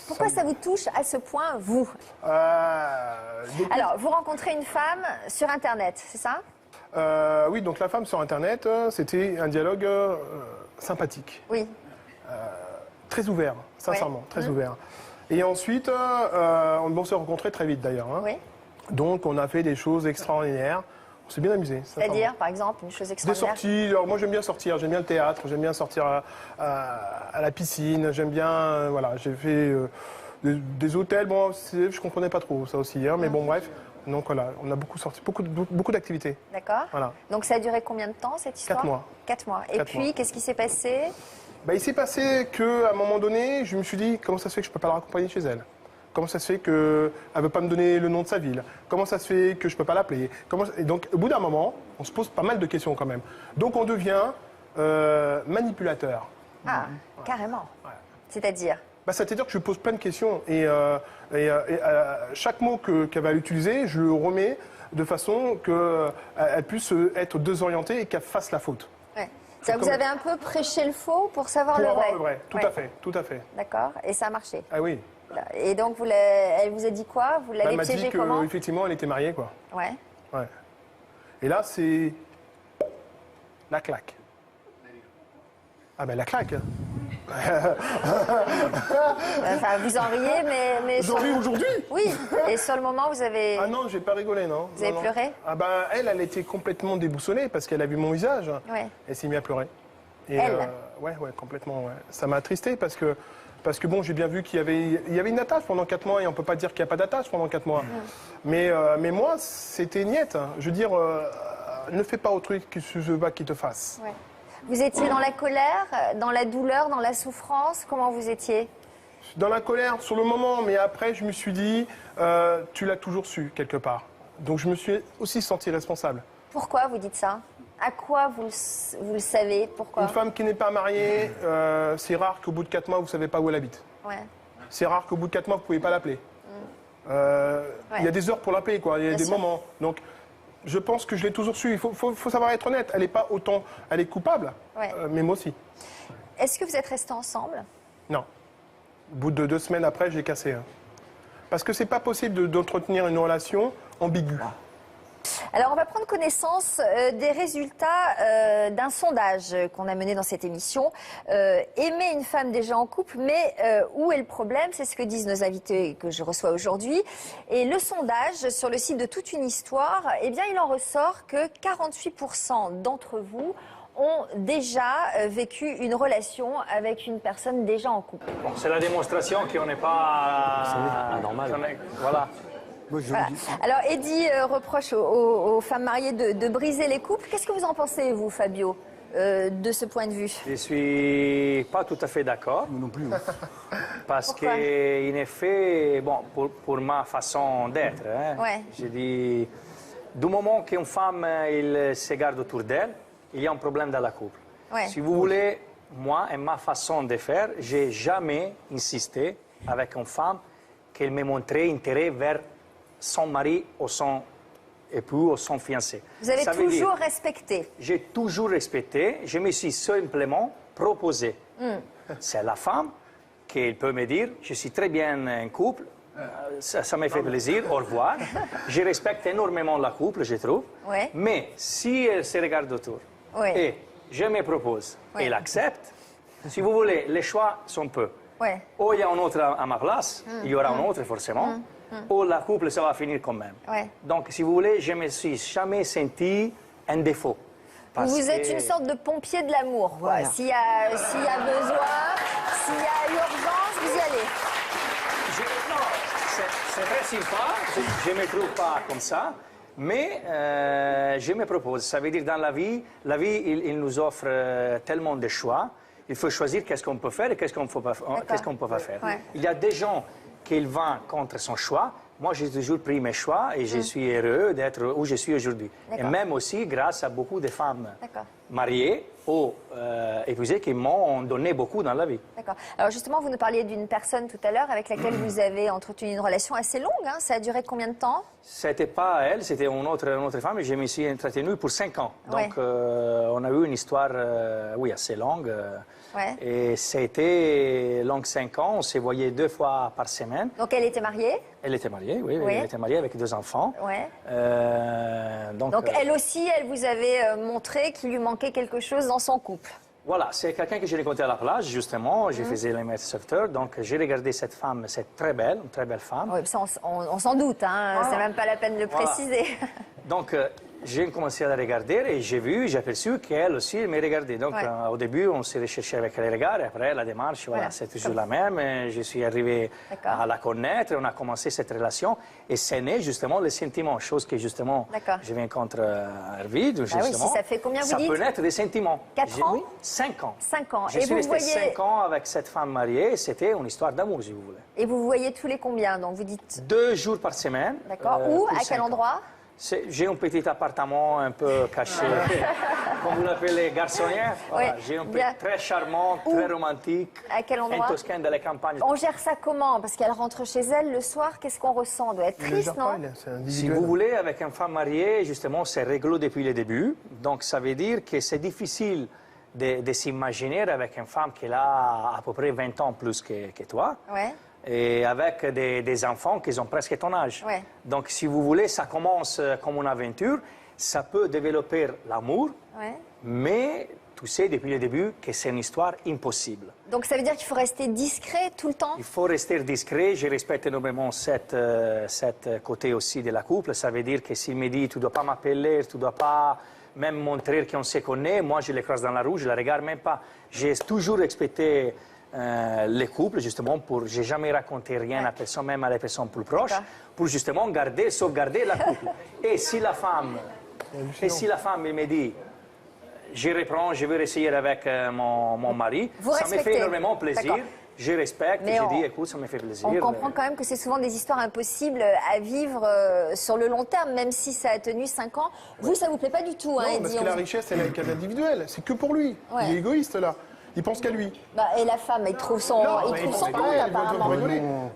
S1: Pourquoi ça vous touche à ce point, vous? Alors, vous rencontrez une femme sur Internet, c'est ça?
S12: Oui, donc la femme sur Internet, c'était un dialogue sympathique.
S1: Oui.
S12: Très ouvert, sincèrement, très ouvert. Et ensuite, on s'est rencontrés très vite d'ailleurs. Hein.
S1: Oui.
S12: Donc on a fait des choses extraordinaires. On s'est bien amusé.
S1: C'est-à-dire, par exemple, une chose
S12: Des
S1: extraordinaire?
S12: sorties. Alors, moi j'aime bien sortir, j'aime bien le théâtre, j'aime bien sortir à la piscine, j'aime bien. Voilà, j'ai fait des hôtels. Bon, je comprenais pas trop ça aussi, hein, mais bon, bref. Donc voilà, on a beaucoup sorti, beaucoup d'activités.
S1: D'accord.
S12: Voilà.
S1: Donc ça a duré combien de temps cette histoire?
S12: 4 mois.
S1: 4 mois. Et
S12: 4
S1: puis,
S12: mois.
S1: qu'est-ce qui s'est passé?
S12: Il s'est passé qu'à un moment donné, je me suis dit, comment ça se fait que je ne peux pas la raccompagner chez elle? Comment ça se fait qu'elle ne veut pas me donner le nom de sa ville? Comment ça se fait que je ne peux pas l'appeler? Et donc, au bout d'un moment, on se pose pas mal de questions quand même. Donc, on devient manipulateur.
S1: Ah, carrément. C'est-à-dire?
S12: C'est-à-dire que je pose plein de questions et chaque mot qu'elle va utiliser, je le remets de façon qu'elle puisse être désorientée et qu'elle fasse la faute.
S1: Ouais. Vous avez un peu prêché le faux pour savoir
S12: Pour
S1: le
S12: avoir
S1: vrai.
S12: le vrai, tout à fait, tout à fait.
S1: D'accord. Et ça a marché.
S12: Ah oui.
S1: Et donc, elle vous a dit quoi? Vous l'avez
S12: Elle m'a
S1: piégé
S12: dit
S1: comment?
S12: qu'effectivement, elle était mariée, quoi.
S1: Ouais.
S12: Ouais. Et là, c'est la claque. Ah ben la claque.
S1: Enfin, vous en riez, mais
S12: J'en ris aujourd'hui.
S1: Oui. Et sur le moment, vous avez...
S12: Ah non, j'ai pas rigolé, non.
S1: Vous avez pleuré?
S12: Ah ben elle était complètement déboussolée parce qu'elle a vu mon visage.
S1: Ouais.
S12: Elle s'est mise à pleurer. Et,
S1: Elle
S12: ouais, complètement. Ouais. Ça m'a attristé parce que bon, j'ai bien vu qu'il y avait une attache pendant 4 mois et on peut pas dire qu'il n'y a pas d'attache pendant 4 mois. Mais moi, c'était niette. Je veux dire, ne fais pas autrui que ce qui te fasse.
S1: Ouais. Vous étiez dans la colère, dans la douleur, dans la souffrance? Comment vous étiez?
S12: Dans la colère sur le moment, mais après, je me suis dit, tu l'as toujours su quelque part. Donc je me suis aussi senti responsable.
S1: Pourquoi vous dites ça? À quoi vous le savez? Pourquoi?
S12: Une femme qui n'est pas mariée, c'est rare qu'au bout de 4 mois, vous ne savez pas où elle habite.
S1: Ouais.
S12: C'est rare qu'au bout de 4 mois, vous ne pouvez pas l'appeler. Il y a des heures pour l'appeler, quoi. Il y a
S1: Bien
S12: des
S1: sûr.
S12: moments. Donc, je pense que je l'ai toujours su. Il faut savoir être honnête. Elle n'est pas autant... Elle est coupable,
S1: Ouais.
S12: mais moi aussi.
S1: Est-ce que vous êtes restés ensemble?
S12: Non. Au bout de 2 semaines après, j'ai cassé. Parce que c'est pas possible d'entretenir une relation ambiguë.
S1: Alors, on va prendre connaissance des résultats d'un sondage qu'on a mené dans cette émission. Aimer une femme déjà en couple, mais où est le problème? C'est ce que disent nos invités que je reçois aujourd'hui. Et le sondage sur le site de Toute une Histoire, eh bien, il en ressort que 48% d'entre vous ont déjà vécu une relation avec une personne déjà en couple.
S3: Bon, c'est la démonstration qu'on n'est pas
S4: anormal.
S3: Voilà.
S1: Voilà. Alors, Eddy reproche aux femmes mariées de briser les couples. Qu'est-ce que vous en pensez, vous, Fabio, de ce point de vue?
S3: Je suis pas tout à fait d'accord.
S2: Non plus.
S3: Parce
S1: Pourquoi?
S3: qu'en effet, bon, pour ma façon d'être, hein,
S1: Ouais.
S3: je dis, du moment qu'une femme il se garde autour d'elle, il y a un problème dans la couple.
S1: Ouais.
S3: Si vous voulez, moi et ma façon de faire, j'ai jamais insisté avec une femme qu'elle me montrait intérêt vers son mari ou son époux ou son fiancé.
S1: Vous avez
S3: Ça veut dire,
S1: toujours respecté.
S3: j'ai toujours respecté, je me suis simplement proposé. C'est la femme qui peut me dire, je suis très bien en couple, ça me fait plaisir, au revoir. Je respecte énormément la couple, je trouve.
S1: Ouais.
S3: Mais si elle se regarde autour
S1: Ouais.
S3: et je me propose
S1: Ouais.
S3: et elle accepte, si vous voulez, les choix sont peu.
S1: Ouais.
S3: Ou il y a un autre à ma place, il y aura un autre forcément, ou la couple, ça va finir quand même.
S1: Ouais.
S3: Donc, si vous voulez, je me suis jamais senti un défaut.
S1: Vous êtes une sorte de pompier de l'amour.
S11: Voilà.
S1: S'il y a besoin, s'il y a urgence, vous y allez.
S3: Non, c'est très sympa, je ne me trouve pas comme ça, mais je me propose. Ça veut dire dans la vie, il nous offre tellement de choix. Il faut choisir qu'est-ce qu'on peut faire et qu'est-ce qu'on ne peut pas faire.
S1: Ouais.
S3: Il y a des gens qui vont contre son choix. Moi, j'ai toujours pris mes choix et je suis heureux d'être où je suis aujourd'hui. Et même aussi grâce à beaucoup de femmes mariées ou épousées qui m'ont donné beaucoup dans la vie.
S1: D'accord. Alors justement, vous nous parliez d'une personne tout à l'heure avec laquelle vous avez entretenu une relation assez longue. Hein. Ça a duré combien de temps?
S3: C'était pas elle, c'était une autre femme et je me suis entretenu pour 5 ans. Donc on a eu une histoire oui, assez longue. Et c'était long 5 ans, on se voyait 2 fois par semaine.
S1: Donc elle était mariée?
S3: Elle était mariée, oui, elle était mariée avec 2 enfants.
S1: Donc elle aussi, elle vous avait montré qu'il lui manquait quelque chose dans son couple.
S3: Voilà, c'est quelqu'un que j'ai rencontré à la plage, justement. Je faisais les maîtres sauveteurs, donc j'ai regardé cette femme, cette très belle femme.
S1: Oui, ça, on s'en doute, hein. C'est même pas la peine de le préciser.
S3: Donc j'ai commencé à la regarder et j'ai aperçu qu'elle aussi me regardait. Donc au début, on s'est recherché avec les regards et après la démarche, voilà, c'est toujours la même. Et je suis arrivé à la connaître, on a commencé cette relation et c'est né justement le sentiment, chose que justement je viens contre Arvid.
S1: Ah oui, si ça fait combien vous dites?
S3: Ça peut naître des sentiments.
S1: 4 ans?
S3: Oui, 5 ans.
S1: 5 ans.
S3: Je suis resté 5 ans avec cette femme mariée, c'était une histoire d'amour, si vous voulez.
S1: Et vous voyez tous les combien? Donc vous dites
S3: 2 jours par semaine.
S1: D'accord. Où? À quel endroit?
S3: J'ai un petit appartement un peu caché, comme vous l'appelez, garçonnière. Voilà. J'ai un petit très charmant, très romantique.
S1: À quel endroit?
S3: En Toscane, dans les campagnes.
S1: On gère ça comment? Parce qu'elle rentre chez elle le soir, qu'est-ce qu'on ressent? On doit être triste, non?
S3: Si vous voulez, avec une femme mariée, justement, c'est réglo depuis le début. Donc ça veut dire que c'est difficile de s'imaginer avec une femme qui a à peu près 20 ans plus que toi.
S1: Ouais.
S3: Et avec des enfants qui ont presque ton âge. Donc, si vous voulez, ça commence comme une aventure. Ça peut développer l'amour, mais tu sais depuis le début que c'est une histoire impossible.
S1: Donc, ça veut dire qu'il faut rester discret tout le temps?
S3: Il faut rester discret. Je respecte énormément cette côté aussi de la couple. Ça veut dire que s'il me dit, tu ne dois pas m'appeler, tu ne dois pas même montrer qu'on se connaît, moi, je les croise dans la rue, je ne la regarde même pas. J'ai toujours respecté les couples, justement, j'ai jamais raconté rien à personne, même à les personnes plus proches, pour justement sauvegarder la couple. Et si la femme, me dit, je reprends, je veux essayer avec mon mari, ça me fait énormément plaisir. Je respecte, je dis, écoute, ça me fait plaisir.
S1: On comprend quand même que c'est souvent des histoires impossibles à vivre sur le long terme, même si ça a tenu 5 ans. Vous, ça vous plaît pas du tout, hein,
S12: Non, parce que la richesse, elle est qu'à l'individuel. C'est que pour lui. Il est égoïste, là. Il pense qu'à lui.
S1: Et la femme, elle trouve son compte, apparemment.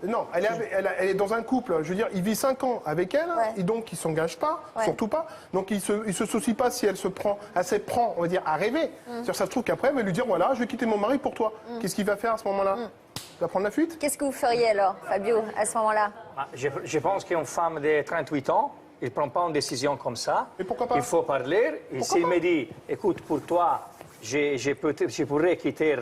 S12: Non, elle est dans un couple. Je veux dire, il vit 5 ans avec elle, et donc il ne s'engage pas, surtout pas. Donc il se soucie pas si elle se prend, on va dire, à rêver. Ça se trouve qu'après, elle va lui dire, voilà, je vais quitter mon mari pour toi. Qu'est-ce qu'il va faire à ce moment-là? Il va prendre la fuite?
S1: Qu'est-ce que vous feriez alors, Fabio, à ce moment-là?
S3: Je pense qu'une femme de 38 ans, il ne prend pas une décision comme ça.
S12: Et pourquoi pas?
S3: Il faut parler. Et s'il me dit, écoute, pour toi, je pourrais quitter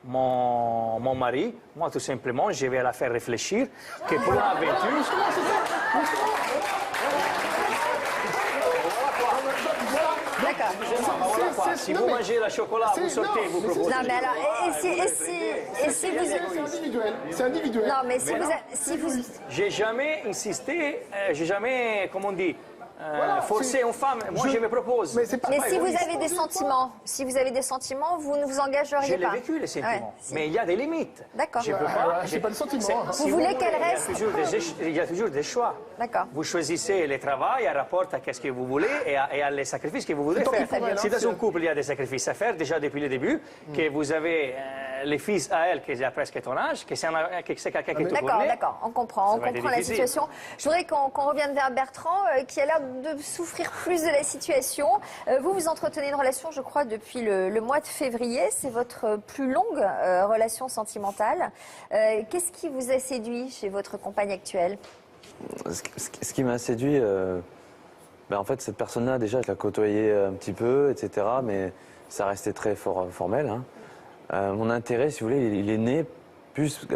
S3: mon mari, moi tout simplement, je vais la faire réfléchir que pour l'aventure... Si vous mangez le chocolat, vous sortez, vous proposez.
S1: Non, mais alors, et si vous...
S12: C'est individuel.
S1: Non, mais si vous...
S3: J'ai jamais insisté, j'ai jamais, comme on dit, forcer une femme. Moi, je me propose.
S1: Mais si vous avez des sentiments, vous ne vous engageriez pas.
S3: J'ai vécu les sentiments, mais il y a des limites.
S1: D'accord.
S3: Je peux pas.
S12: C'est pas le sentiment.
S1: Vous voulez qu'elle reste?
S3: Il y a toujours des choix.
S1: D'accord.
S3: Vous choisissez le travail en rapport à ce que vous voulez et à les sacrifices que vous voudrez faire. Si dans un couple il y a des sacrifices à faire, déjà depuis le début, que vous avez les fils à elle qui a presque ton âge, que c'est quelqu'un qui te connaît.
S1: D'accord, on comprend la situation. Je voudrais qu'on revienne vers Bertrand, qui a l'air de souffrir plus de la situation. Vous entretenez une relation, je crois, depuis le mois de février. C'est votre plus longue relation sentimentale. Qu'est-ce qui vous a séduit chez votre compagne actuelle?
S4: Ce qui m'a séduit, en fait, cette personne-là, déjà, je la côtoyais un petit peu, etc., mais ça restait très formel. Hein. Mon intérêt, si vous voulez, il est né plus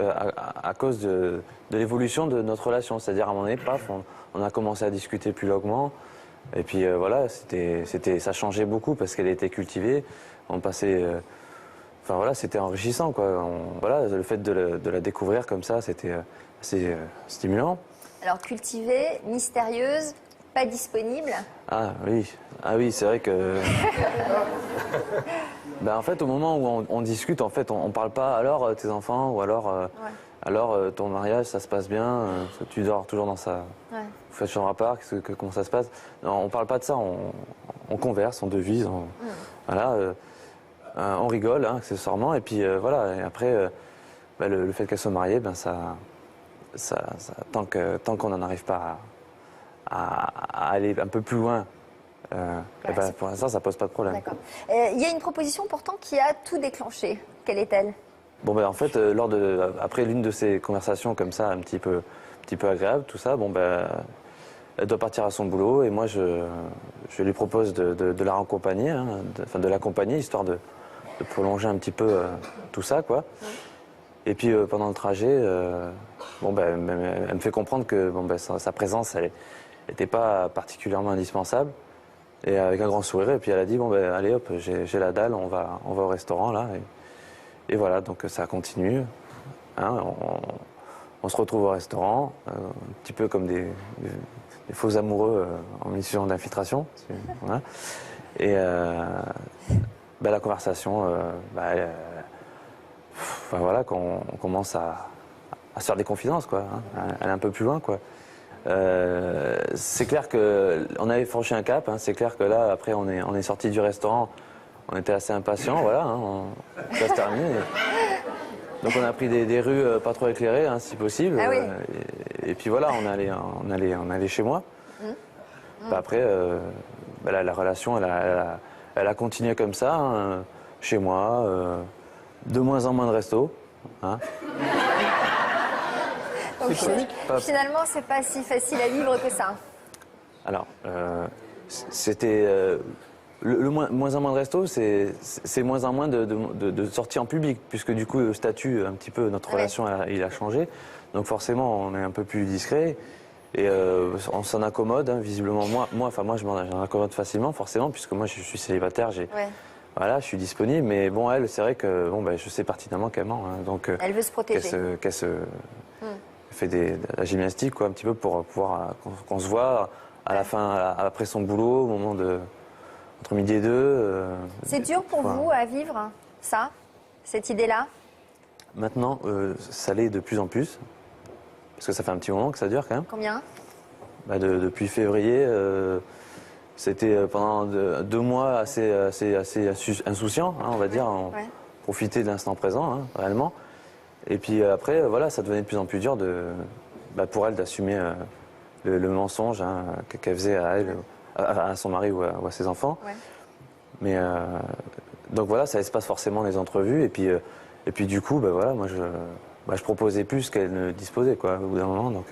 S4: à cause de l'évolution de notre relation. C'est-à-dire, à un moment donné, paf, on a commencé à discuter plus longuement. Et puis voilà, ça changeait beaucoup parce qu'elle était cultivée. On passait... Enfin voilà, c'était enrichissant, quoi. Voilà, le fait de la découvrir comme ça, c'était assez stimulant.
S1: Alors cultivée, mystérieuse, pas disponible.
S4: Ah oui, c'est vrai que... Ben, en fait, au moment où on discute, en fait, on parle pas alors tes enfants ou alors ton mariage, ça se passe bien, tu dors toujours dans ça. Ouais. Vous faites chambre à part, comment ça se passe? Non, on parle pas de ça, on converse, on devise, voilà, on rigole, hein, accessoirement, et puis voilà. Et après, ben, le fait qu'elle soit mariée, ben tant qu'on n'en arrive pas à aller un peu plus loin. Et ben, pour l'instant, ça pose pas de problème.
S1: D'accord. Il y a une proposition pourtant qui a tout déclenché. Quelle est-elle?
S4: Bon, ben, en fait, après l'une de ces conversations comme ça, un petit peu agréable, tout ça, bon, ben, elle doit partir à son boulot et moi, je lui propose de la raccompagner, hein, de l'accompagner, histoire de prolonger un petit peu tout ça, quoi. Et puis, pendant le trajet, bon, ben, elle me fait comprendre que bon, ben, sa présence, elle n'était pas particulièrement indispensable. Et avec un grand sourire, et puis elle a dit, bon ben allez hop, j'ai la dalle, on va au restaurant là. Et voilà, donc ça continue. Hein, on se retrouve au restaurant, un petit peu comme des faux amoureux en mission d'infiltration. Voilà. Et ben, la conversation, voilà, qu'on commence à se faire des confidences, quoi. Hein, aller un peu plus loin, quoi. C'est clair qu'on avait franchi un cap, hein, c'est clair que là, après, on est sorti du restaurant, on était assez impatients, voilà, hein, ça se termine. Donc on a pris des rues pas trop éclairées, hein, si possible.
S1: Ah oui.
S4: Et puis voilà, on est allé chez moi. Bah, après, bah, la relation, elle a continué comme ça, hein, chez moi, de moins en moins de restos. Hein.
S1: Donc, finalement, c'est pas si facile à vivre que ça.
S4: Alors, c'était moins en moins de restos, c'est moins en moins de sorties en public, puisque du coup, le statut, un petit peu, notre relation, il a changé. Donc forcément, on est un peu plus discret et on s'en accommode, hein, visiblement. Moi, je m'en accommode facilement, forcément, puisque moi, je suis célibataire, voilà, je suis disponible. Mais bon, elle, c'est vrai que bon, ben, je sais pertinemment qu'elle ment. Hein, donc,
S1: elle veut se protéger.
S4: Fait de la gymnastique, quoi, un petit peu pour pouvoir qu'on se voit à la fin, après son boulot, au moment entre midi et deux.
S1: C'est dur pour vous à vivre, ça, cette idée-là?
S4: Maintenant, ça l'est de plus en plus, parce que ça fait un petit moment que ça dure quand même.
S1: Combien?
S4: Bah, depuis février, c'était pendant 2 mois assez insouciant, hein, on va dire, profiter de l'instant présent, hein, réellement. Et puis après, voilà, ça devenait de plus en plus dur pour elle d'assumer le mensonge, hein, qu'elle faisait à elle, à son mari ou à ses enfants. Ouais. Mais donc voilà, ça espace forcément les entrevues. Et puis du coup, voilà, moi je proposais plus qu'elle ne disposait, quoi, au bout d'un moment. Donc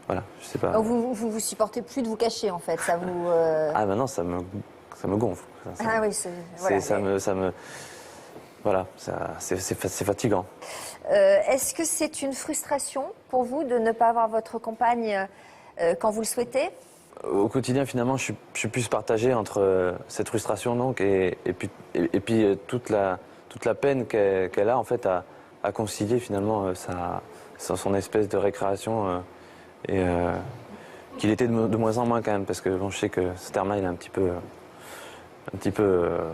S4: voilà, je sais pas.
S1: Donc vous supportez plus de vous cacher, en fait, ça vous.
S4: Ah maintenant, ça me gonfle.
S1: Ah oui, voilà.
S4: Ça me voilà, c'est fatigant.
S1: Est-ce que c'est une frustration pour vous de ne pas avoir votre compagne quand vous le souhaitez?
S4: Au quotidien, finalement, je suis plus partagé entre cette frustration donc et puis toute la peine qu'elle a en fait à concilier finalement son espèce de récréation et qu'il était de moins en moins quand même, parce que bon, je sais que ce terme-là il est un petit peu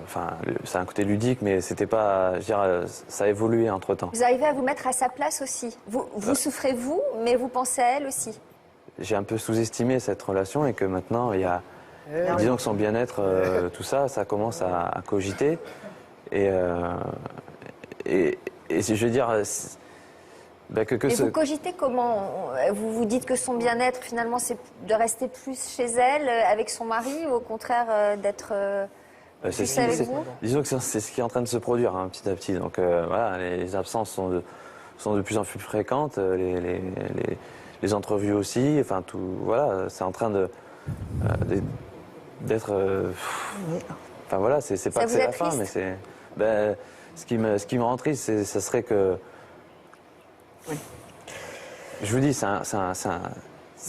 S4: enfin, ça a un côté ludique, mais c'était pas, je veux dire, ça a évolué entre-temps.
S1: Vous arrivez à vous mettre à sa place aussi. Vous souffrez vous, mais vous pensez à elle aussi.
S4: J'ai un peu sous-estimé cette relation et que maintenant, il y a, disons que son bien-être, tout ça, ça commence à cogiter. Et je veux dire,
S1: et vous cogitez comment? Vous vous dites que son bien-être, finalement, c'est de rester plus chez elle, avec son mari, ou au contraire d'être plus avec vous?
S4: Disons que c'est ce qui est en train de se produire, hein, petit à petit. Donc voilà, les absences sont de plus en plus fréquentes, les entrevues aussi. Enfin, tout, voilà, c'est en train d'être. Enfin voilà, c'est pas que c'est la fin, mais c'est. Ce qui me rend triste, ça serait que Je vous dis, c'est un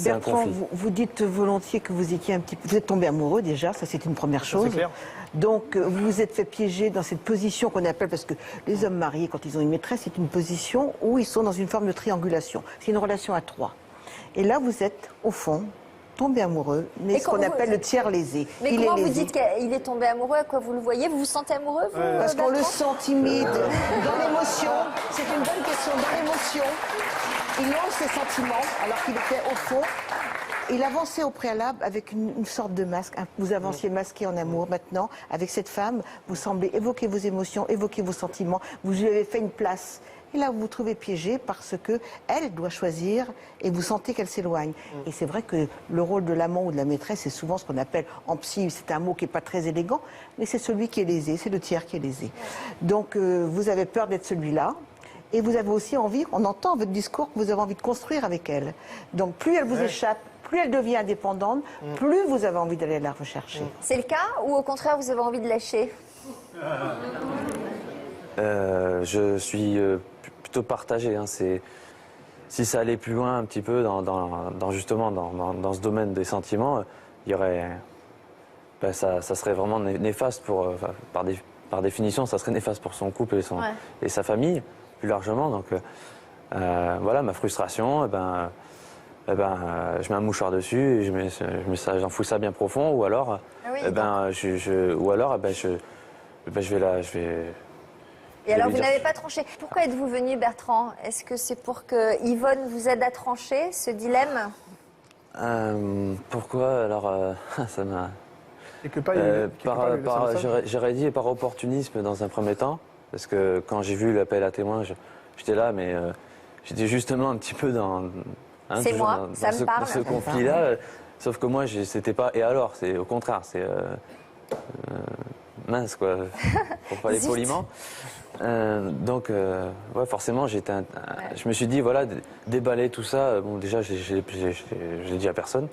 S11: Bertrand,
S4: conflit.
S11: vous dites volontiers que vous étiez un petit peu... Vous êtes tombé amoureux déjà, ça c'est une première chose.
S12: clair.
S11: Donc vous vous êtes fait piéger dans cette position qu'on appelle, parce que les hommes mariés, quand ils ont une maîtresse, c'est une position où ils sont dans une forme de triangulation. C'est une relation à trois. Et là, vous êtes, au fond, tombé amoureux, mais ce qu'on appelle le tiers lésé.
S1: Mais comment vous dites qu'il est tombé amoureux? À quoi vous le voyez? Vous vous sentez amoureux, vous,
S11: Parce qu'on le
S1: Bertrand?
S11: sent timide, dans l'émotion. C'est une bonne question. Dans l'émotion, il lance ses sentiments, alors qu'il était au fond. Il avançait au préalable avec une sorte de masque. Vous avanciez masqué en amour. Maintenant, avec cette femme, vous semblez évoquer vos émotions, évoquer vos sentiments. Vous lui avez fait une place. Et là, vous vous trouvez piégé parce que elle doit choisir et vous sentez qu'elle s'éloigne. Et c'est vrai que le rôle de l'amant ou de la maîtresse, c'est souvent ce qu'on appelle, en psy, c'est un mot qui n'est pas très élégant, mais c'est celui qui est lésé, c'est le tiers qui est lésé. Donc, vous avez peur d'être celui-là. Et vous avez aussi envie, on entend votre discours, que vous avez envie de construire avec elle. Donc, plus elle vous échappe, plus elle devient indépendante, plus vous avez envie d'aller la rechercher.
S1: C'est le cas ou au contraire vous avez envie de lâcher?
S4: Je suis plutôt partagé. Hein. Si ça allait plus loin un petit peu justement dans ce domaine des sentiments, il y aurait, ça serait vraiment néfaste par définition, ça serait néfaste pour son couple et sa famille plus largement. Donc voilà, ma frustration, je mets un mouchoir dessus et j'en fous ça bien profond, ou alors, je vais.
S1: Et alors, vous n'avez pas tranché. Pourquoi êtes-vous venu, Bertrand? Est-ce que c'est pour que Yvonne vous aide à trancher ce dilemme?
S4: Pourquoi? Alors, ça m'a... J'aurais dit par opportunisme dans un premier temps, parce que quand j'ai vu l'appel à témoins, j'étais là, mais j'étais justement un petit peu dans ce conflit-là. Sauf que moi, c'était pas... Et alors, c'est au contraire, c'est... mince, quoi, pour parler poliment. Donc, forcément, je me suis dit, voilà, déballer tout ça. Bon, déjà, je l'ai dit à personne.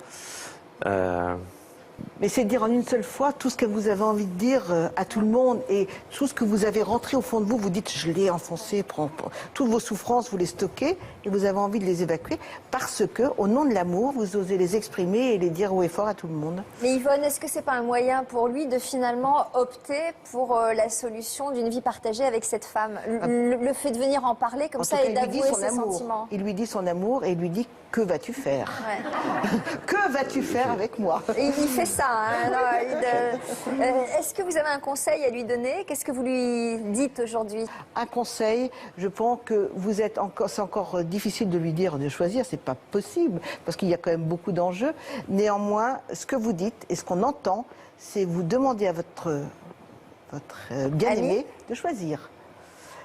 S11: Mais c'est dire en une seule fois tout ce que vous avez envie de dire à tout le monde et tout ce que vous avez rentré au fond de vous. Vous dites, je l'ai enfoncé, toutes vos souffrances, vous les stockez et vous avez envie de les évacuer parce que, au nom de l'amour, vous osez les exprimer et les dire haut et fort à tout le monde.
S1: Mais Yvonne, est-ce que c'est pas un moyen pour lui de finalement opter pour la solution d'une vie partagée avec cette femme? Le fait de venir en parler comme ça et d'avouer ses sentiments.
S11: Il lui dit son amour et il lui dit, que vas-tu faire? Que vas-tu faire avec moi?
S1: Et il fait ça. Hein, est-ce que vous avez un conseil à lui donner? Qu'est-ce que vous lui dites aujourd'hui?
S11: Un conseil, je pense que c'est encore difficile de lui dire de choisir, c'est pas possible, parce qu'il y a quand même beaucoup d'enjeux. Néanmoins, ce que vous dites et ce qu'on entend, c'est vous demander à votre bien-aimé de choisir.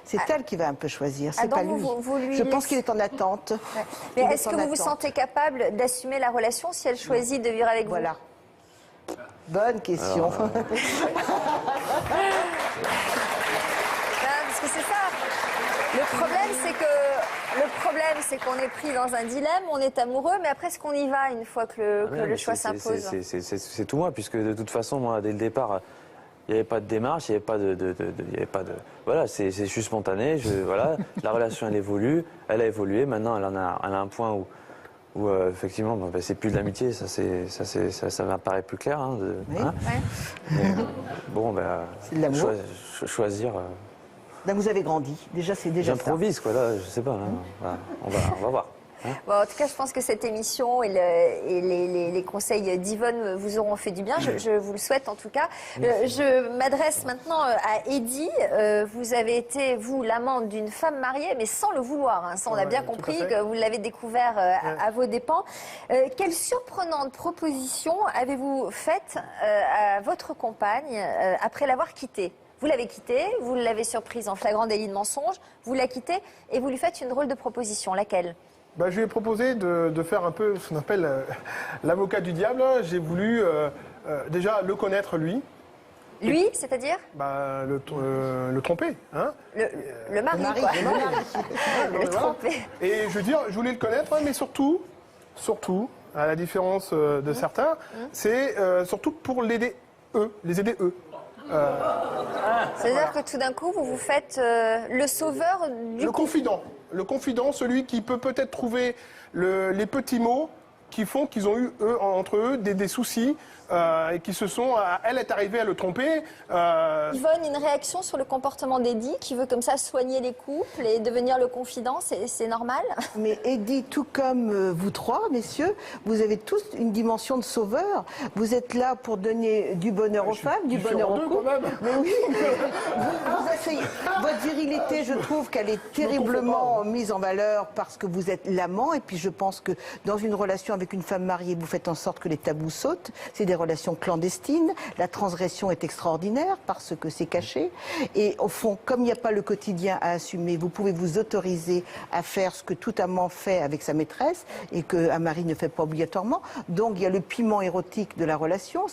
S11: C'est elle qui va un peu choisir, c'est pas lui. Je pense qu'il est en attente.
S1: Ouais. Mais est-ce que vous vous sentez capable d'assumer la relation si elle choisit de vivre avec vous?
S11: Voilà. Bonne question.
S1: Parce que c'est ça. Le problème, c'est qu'on est pris dans un dilemme, on est amoureux, mais après, est-ce qu'on y va une fois que le choix s'impose?
S4: C'est tout moi, puisque de toute façon, moi, dès le départ, il n'y avait pas de démarche, il n'y avait pas de... Voilà, c'est juste spontané. Voilà, la relation, elle évolue, elle a évolué. Maintenant, elle a un point où effectivement, c'est plus de l'amitié, ça m'apparaît plus clair. Hein, bon,
S11: c'est de l'amour.
S4: Choisir...
S11: Là, vous avez grandi. Déjà, c'est déjà ça.
S4: J'improvise, quoi, là, je sais pas. Là, on va voir. Hein,
S1: bon, en tout cas, je pense que cette émission et les conseils d'Yvonne vous auront fait du bien. Je vous le souhaite en tout cas. Je m'adresse maintenant à Eddy. Vous avez été, vous, l'amante d'une femme mariée, mais sans le vouloir. Hein. Ça, on a bien compris que vous l'avez découvert à vos dépens. Quelle surprenante proposition avez-vous faite à votre compagne après l'avoir quittée? Vous l'avez quittée, vous l'avez surprise en flagrant délit de mensonge, vous la quittez et vous lui faites une drôle de proposition. Laquelle?
S12: Je lui ai proposé de faire un peu ce qu'on appelle l'avocat du diable. J'ai voulu déjà le connaître, lui.
S1: Lui, c'est-à-dire
S12: le tromper. Hein,
S1: le mari, quoi. Le tromper.
S12: Et je veux dire, je voulais le connaître, mais surtout, à la différence de certains, c'est surtout pour les aider eux.
S1: C'est-à-dire que tout d'un coup, vous vous faites le sauveur du
S12: confident. Le confident, celui qui peut peut-être trouver les petits mots qui font qu'ils ont eu, entre eux, des soucis et qui se sont... elle est arrivée à le tromper.
S1: Yvonne, une réaction sur le comportement d'Eddie qui veut comme ça soigner les couples et devenir le confident, c'est normal?
S11: Mais Eddie, tout comme vous trois, messieurs, vous avez tous une dimension de sauveur. Vous êtes là pour donner du bonheur aux femmes, du bonheur aux couples. Mais oui, mais vous essayez. Votre virilité, je trouve qu'elle est terriblement mise en valeur parce que vous êtes l'amant. Et puis je pense que dans une relation avec une femme mariée, vous faites en sorte que les tabous sautent. C'est des relations clandestines. La transgression est extraordinaire parce que c'est caché. Et au fond, comme il n'y a pas le quotidien à assumer, vous pouvez vous autoriser à faire ce que tout amant fait avec sa maîtresse et qu'un mari ne fait pas obligatoirement. Donc il y a le piment érotique de la relation,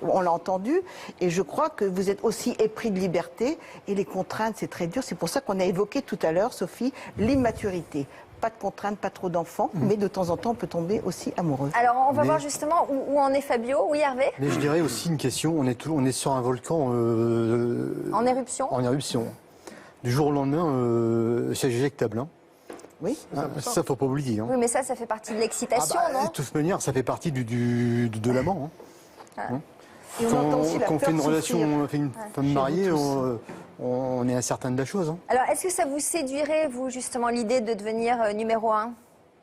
S11: on l'a entendu. Et je crois que vous êtes aussi épris de liberté. Et les contraintes, c'est très dur. C'est pour ça qu'on a évoqué tout à l'heure, Sophie, l'immaturité. Pas de contraintes, pas trop d'enfants, mais de temps en temps, on peut tomber aussi amoureux.
S1: Alors, on va voir justement où en est Fabio. Oui, Hervé?
S2: Mais je dirais aussi une question, on est sur un volcan...
S1: en éruption?
S2: En éruption. Du jour au lendemain, c'est éjectable. Hein.
S11: Oui.
S2: Ça, faut pas oublier. Hein.
S1: Oui, mais ça fait partie de l'excitation, non?
S2: De toute manière, ça fait partie de l'amant. Hein.
S11: Et on entend aussi la
S2: quand on
S11: peur
S2: fait une
S11: de
S2: relation
S11: souffrir.
S2: avec une femme mariée, on est incertain de la chose. Hein.
S1: Alors, est-ce que ça vous séduirait, vous, justement, l'idée de devenir numéro 1?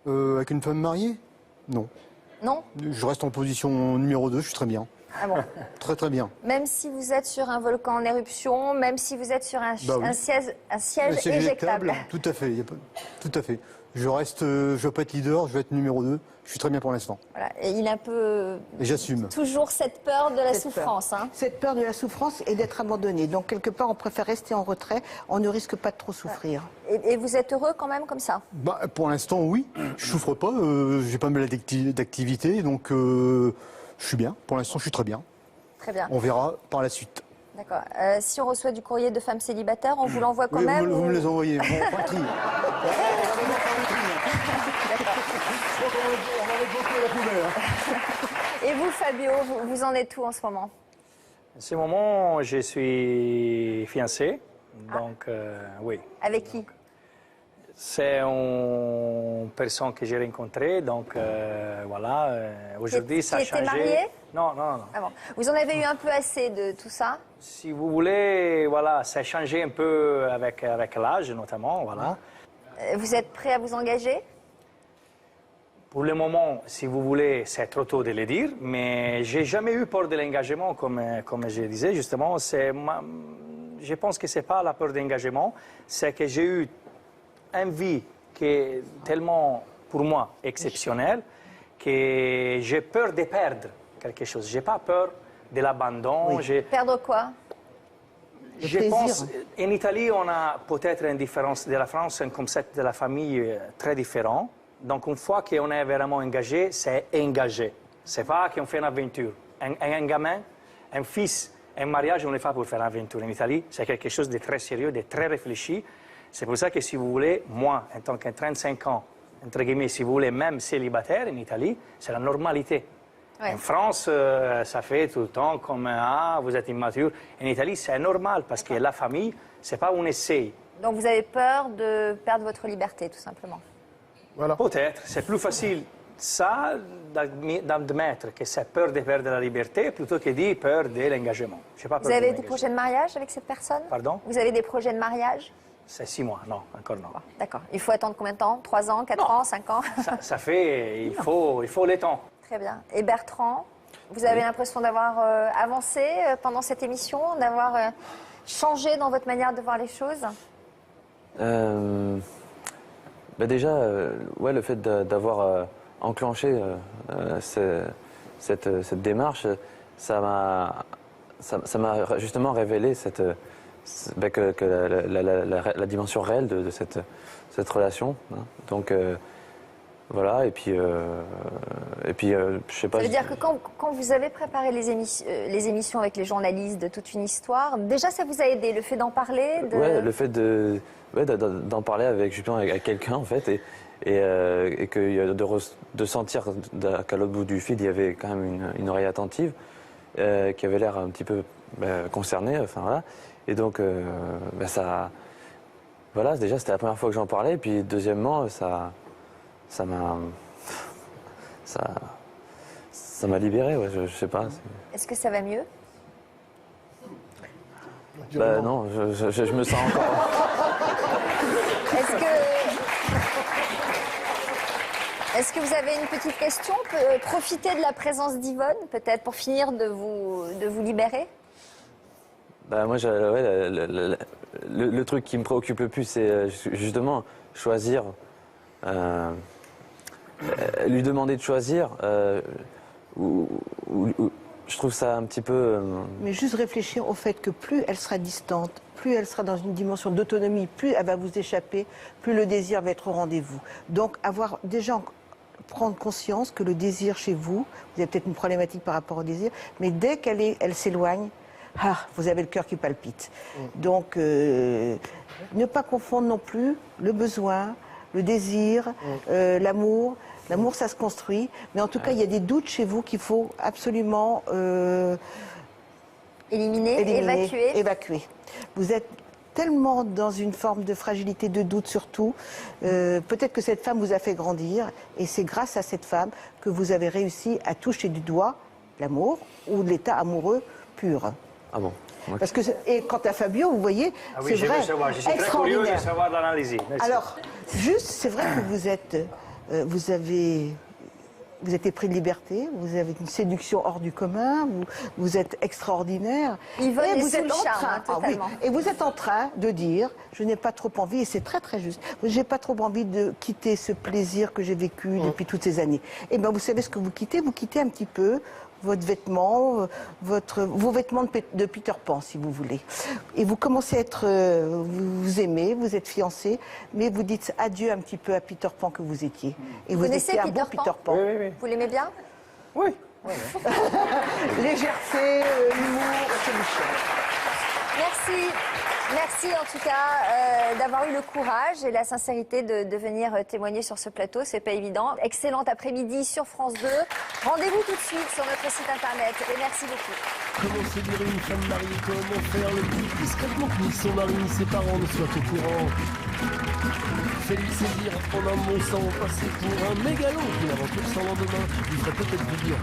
S2: Avec une femme mariée? Non.
S1: Non?
S2: Je reste en position numéro 2, je suis très bien.
S1: Ah bon?
S2: Très très bien.
S1: Même si vous êtes sur un volcan en éruption, même si vous êtes sur un siège éjectable.
S2: Tout à fait, tout à fait. Je veux pas être leader, je veux être numéro 2. Je suis très bien pour l'instant.
S1: Voilà. Et il a un peu...
S2: Et j'assume.
S1: Toujours cette peur de la souffrance. Hein.
S11: Cette peur de la souffrance et d'être abandonné. Donc, quelque part, on préfère rester en retrait. On ne risque pas de trop souffrir.
S1: Et vous êtes heureux quand même comme ça?
S2: Pour l'instant, oui. Je souffre pas. J'ai pas mal d'activité. Donc, je suis bien. Pour l'instant, je suis très bien.
S1: Très bien.
S2: On verra par la suite.
S1: D'accord. Si on reçoit du courrier de femmes célibataires, on vous l'envoie quand même?
S2: Vous me les envoyez. Bon, pas tri.
S1: Et vous, Fabio, vous en êtes où en ce moment?
S3: En ce moment, je suis fiancé. Donc, oui.
S1: Avec qui?
S3: C'est une personne que j'ai rencontrée, donc voilà. Aujourd'hui, ça a changé.
S1: Qui était marié?
S3: Non, non, non.
S1: Ah bon. Vous en avez eu un peu assez de tout ça?
S3: Si vous voulez, voilà, ça a changé un peu avec l'âge, notamment, voilà.
S1: Vous êtes prêt à vous engager?
S3: Pour le moment, si vous voulez, c'est trop tôt de le dire, mais j'ai jamais eu peur de l'engagement, comme je disais, justement. Je pense que ce n'est pas la peur d'engagement, c'est que j'ai eu une vie qui est tellement, pour moi, exceptionnelle, que j'ai peur de perdre quelque chose. Je n'ai pas peur de l'abandon.
S11: Oui.
S1: Perdre quoi?
S3: Je pense, en Italie, on a peut-être une différence de la France, un concept de la famille très différent. Donc, une fois qu'on est vraiment engagé, c'est engagé. Ce n'est pas qu'on fait une aventure. Un gamin, un fils, un mariage, on ne le fait pour faire une aventure. En Italie, c'est quelque chose de très sérieux, de très réfléchi. C'est pour ça que si vous voulez, moi, en tant que 35 ans, entre guillemets, si vous voulez, même célibataire en Italie, c'est la normalité. Ouais. En France, ça fait tout le temps comme « Ah, vous êtes immature ». En Italie, c'est normal parce que la famille, ce n'est pas un essai.
S1: Donc vous avez peur de perdre votre liberté, tout simplement?
S3: Voilà. Peut-être. C'est plus facile ça d'admettre que c'est peur de perdre la liberté plutôt que de peur de l'engagement.
S1: Vous avez des projets de mariage avec cette personne?
S3: Pardon?
S1: Vous avez des projets de mariage?
S3: C'est 6 mois, non, encore non.
S1: D'accord. Il faut attendre combien de temps? 3 ans, 4 ans, 5 ans?
S3: Ça fait, il faut le temps.
S1: Très bien. Et Bertrand, vous avez l'impression d'avoir avancé pendant cette émission, d'avoir changé dans votre manière de voir les choses?
S4: Déjà, ouais, le fait d'avoir enclenché cette démarche, ça m'a justement révélé la dimension réelle de cette relation. Hein. Donc voilà, et puis je sais pas.
S1: Ça veut dire que quand vous avez préparé les émissions avec les journalistes de toute une histoire, déjà ça vous a aidé, le fait d'en parler?
S4: Ouais, le fait d'en parler avec quelqu'un en fait, et que de sentir qu'à l'autre bout du fil il y avait quand même une oreille attentive qui avait l'air un petit peu concernée, enfin voilà, et donc voilà, déjà c'était la première fois que j'en parlais, et puis deuxièmement, ça m'a libéré, ouais, je sais pas.
S1: Est-ce que ça va mieux?
S4: Bah non, je me sens encore.
S1: Est-ce que vous avez une petite question? Profitez de la présence d'Yvonne, peut-être, pour finir de vous libérer?
S4: Bah moi, le truc qui me préoccupe le plus, c'est justement choisir, lui demander de choisir, je trouve ça un petit peu...
S11: Mais juste réfléchir au fait que plus elle sera distante, plus elle sera dans une dimension d'autonomie, plus elle va vous échapper, plus le désir va être au rendez-vous. Donc prendre conscience que le désir chez vous, vous avez peut-être une problématique par rapport au désir, mais dès qu'elle s'éloigne, vous avez le cœur qui palpite. Donc, ne pas confondre non plus le besoin, le désir, l'amour. L'amour, ça se construit. Mais en tout cas, il y a des doutes chez vous qu'il faut absolument
S1: éliminer,
S11: évacuer. Vous êtes tellement dans une forme de fragilité, de doute surtout. Peut-être que cette femme vous a fait grandir. Et c'est grâce à cette femme que vous avez réussi à toucher du doigt l'amour ou l'état amoureux pur.
S4: Ah bon?
S11: Parce que, et quant à Fabio, vous voyez, c'est vrai,
S3: je suis très curieux de savoir l'analyse.
S11: Alors, juste, c'est vrai que vous êtes épris de liberté, vous avez une séduction hors du commun, vous êtes extraordinaire.
S1: Yvonne
S11: et
S1: est
S11: vous
S1: sous
S11: êtes
S1: le charme, totalement.
S11: et vous êtes en train de dire, je n'ai pas trop envie, et c'est très très juste, j'ai pas trop envie de quitter ce plaisir que j'ai vécu depuis toutes ces années. Et bien vous savez ce que vous quittez un petit peu votre vêtement, vos vêtements de Peter Pan, si vous voulez. Et vous commencez à être, vous aimez, vous êtes fiancés, mais vous dites adieu un petit peu à Peter Pan que vous étiez. Et vous
S1: connaissez
S11: étiez un bon Peter Pan.
S3: Oui.
S1: Vous l'aimez bien?
S3: Oui.
S11: Légèreté, humour, solution.
S1: Merci en tout cas d'avoir eu le courage et la sincérité de venir témoigner sur ce plateau, c'est pas évident. Excellent après-midi sur France 2. Rendez-vous tout de suite sur notre site internet et merci beaucoup.
S13: Comment séduire une femme mariée? Comment faire le plus discrètement que ni son mari ni ses parents ne soient au courant? Fais-lui séduire en un mot sans passer pour un mégalo. Une aventure sans lendemain lui ferait peut-être du bien.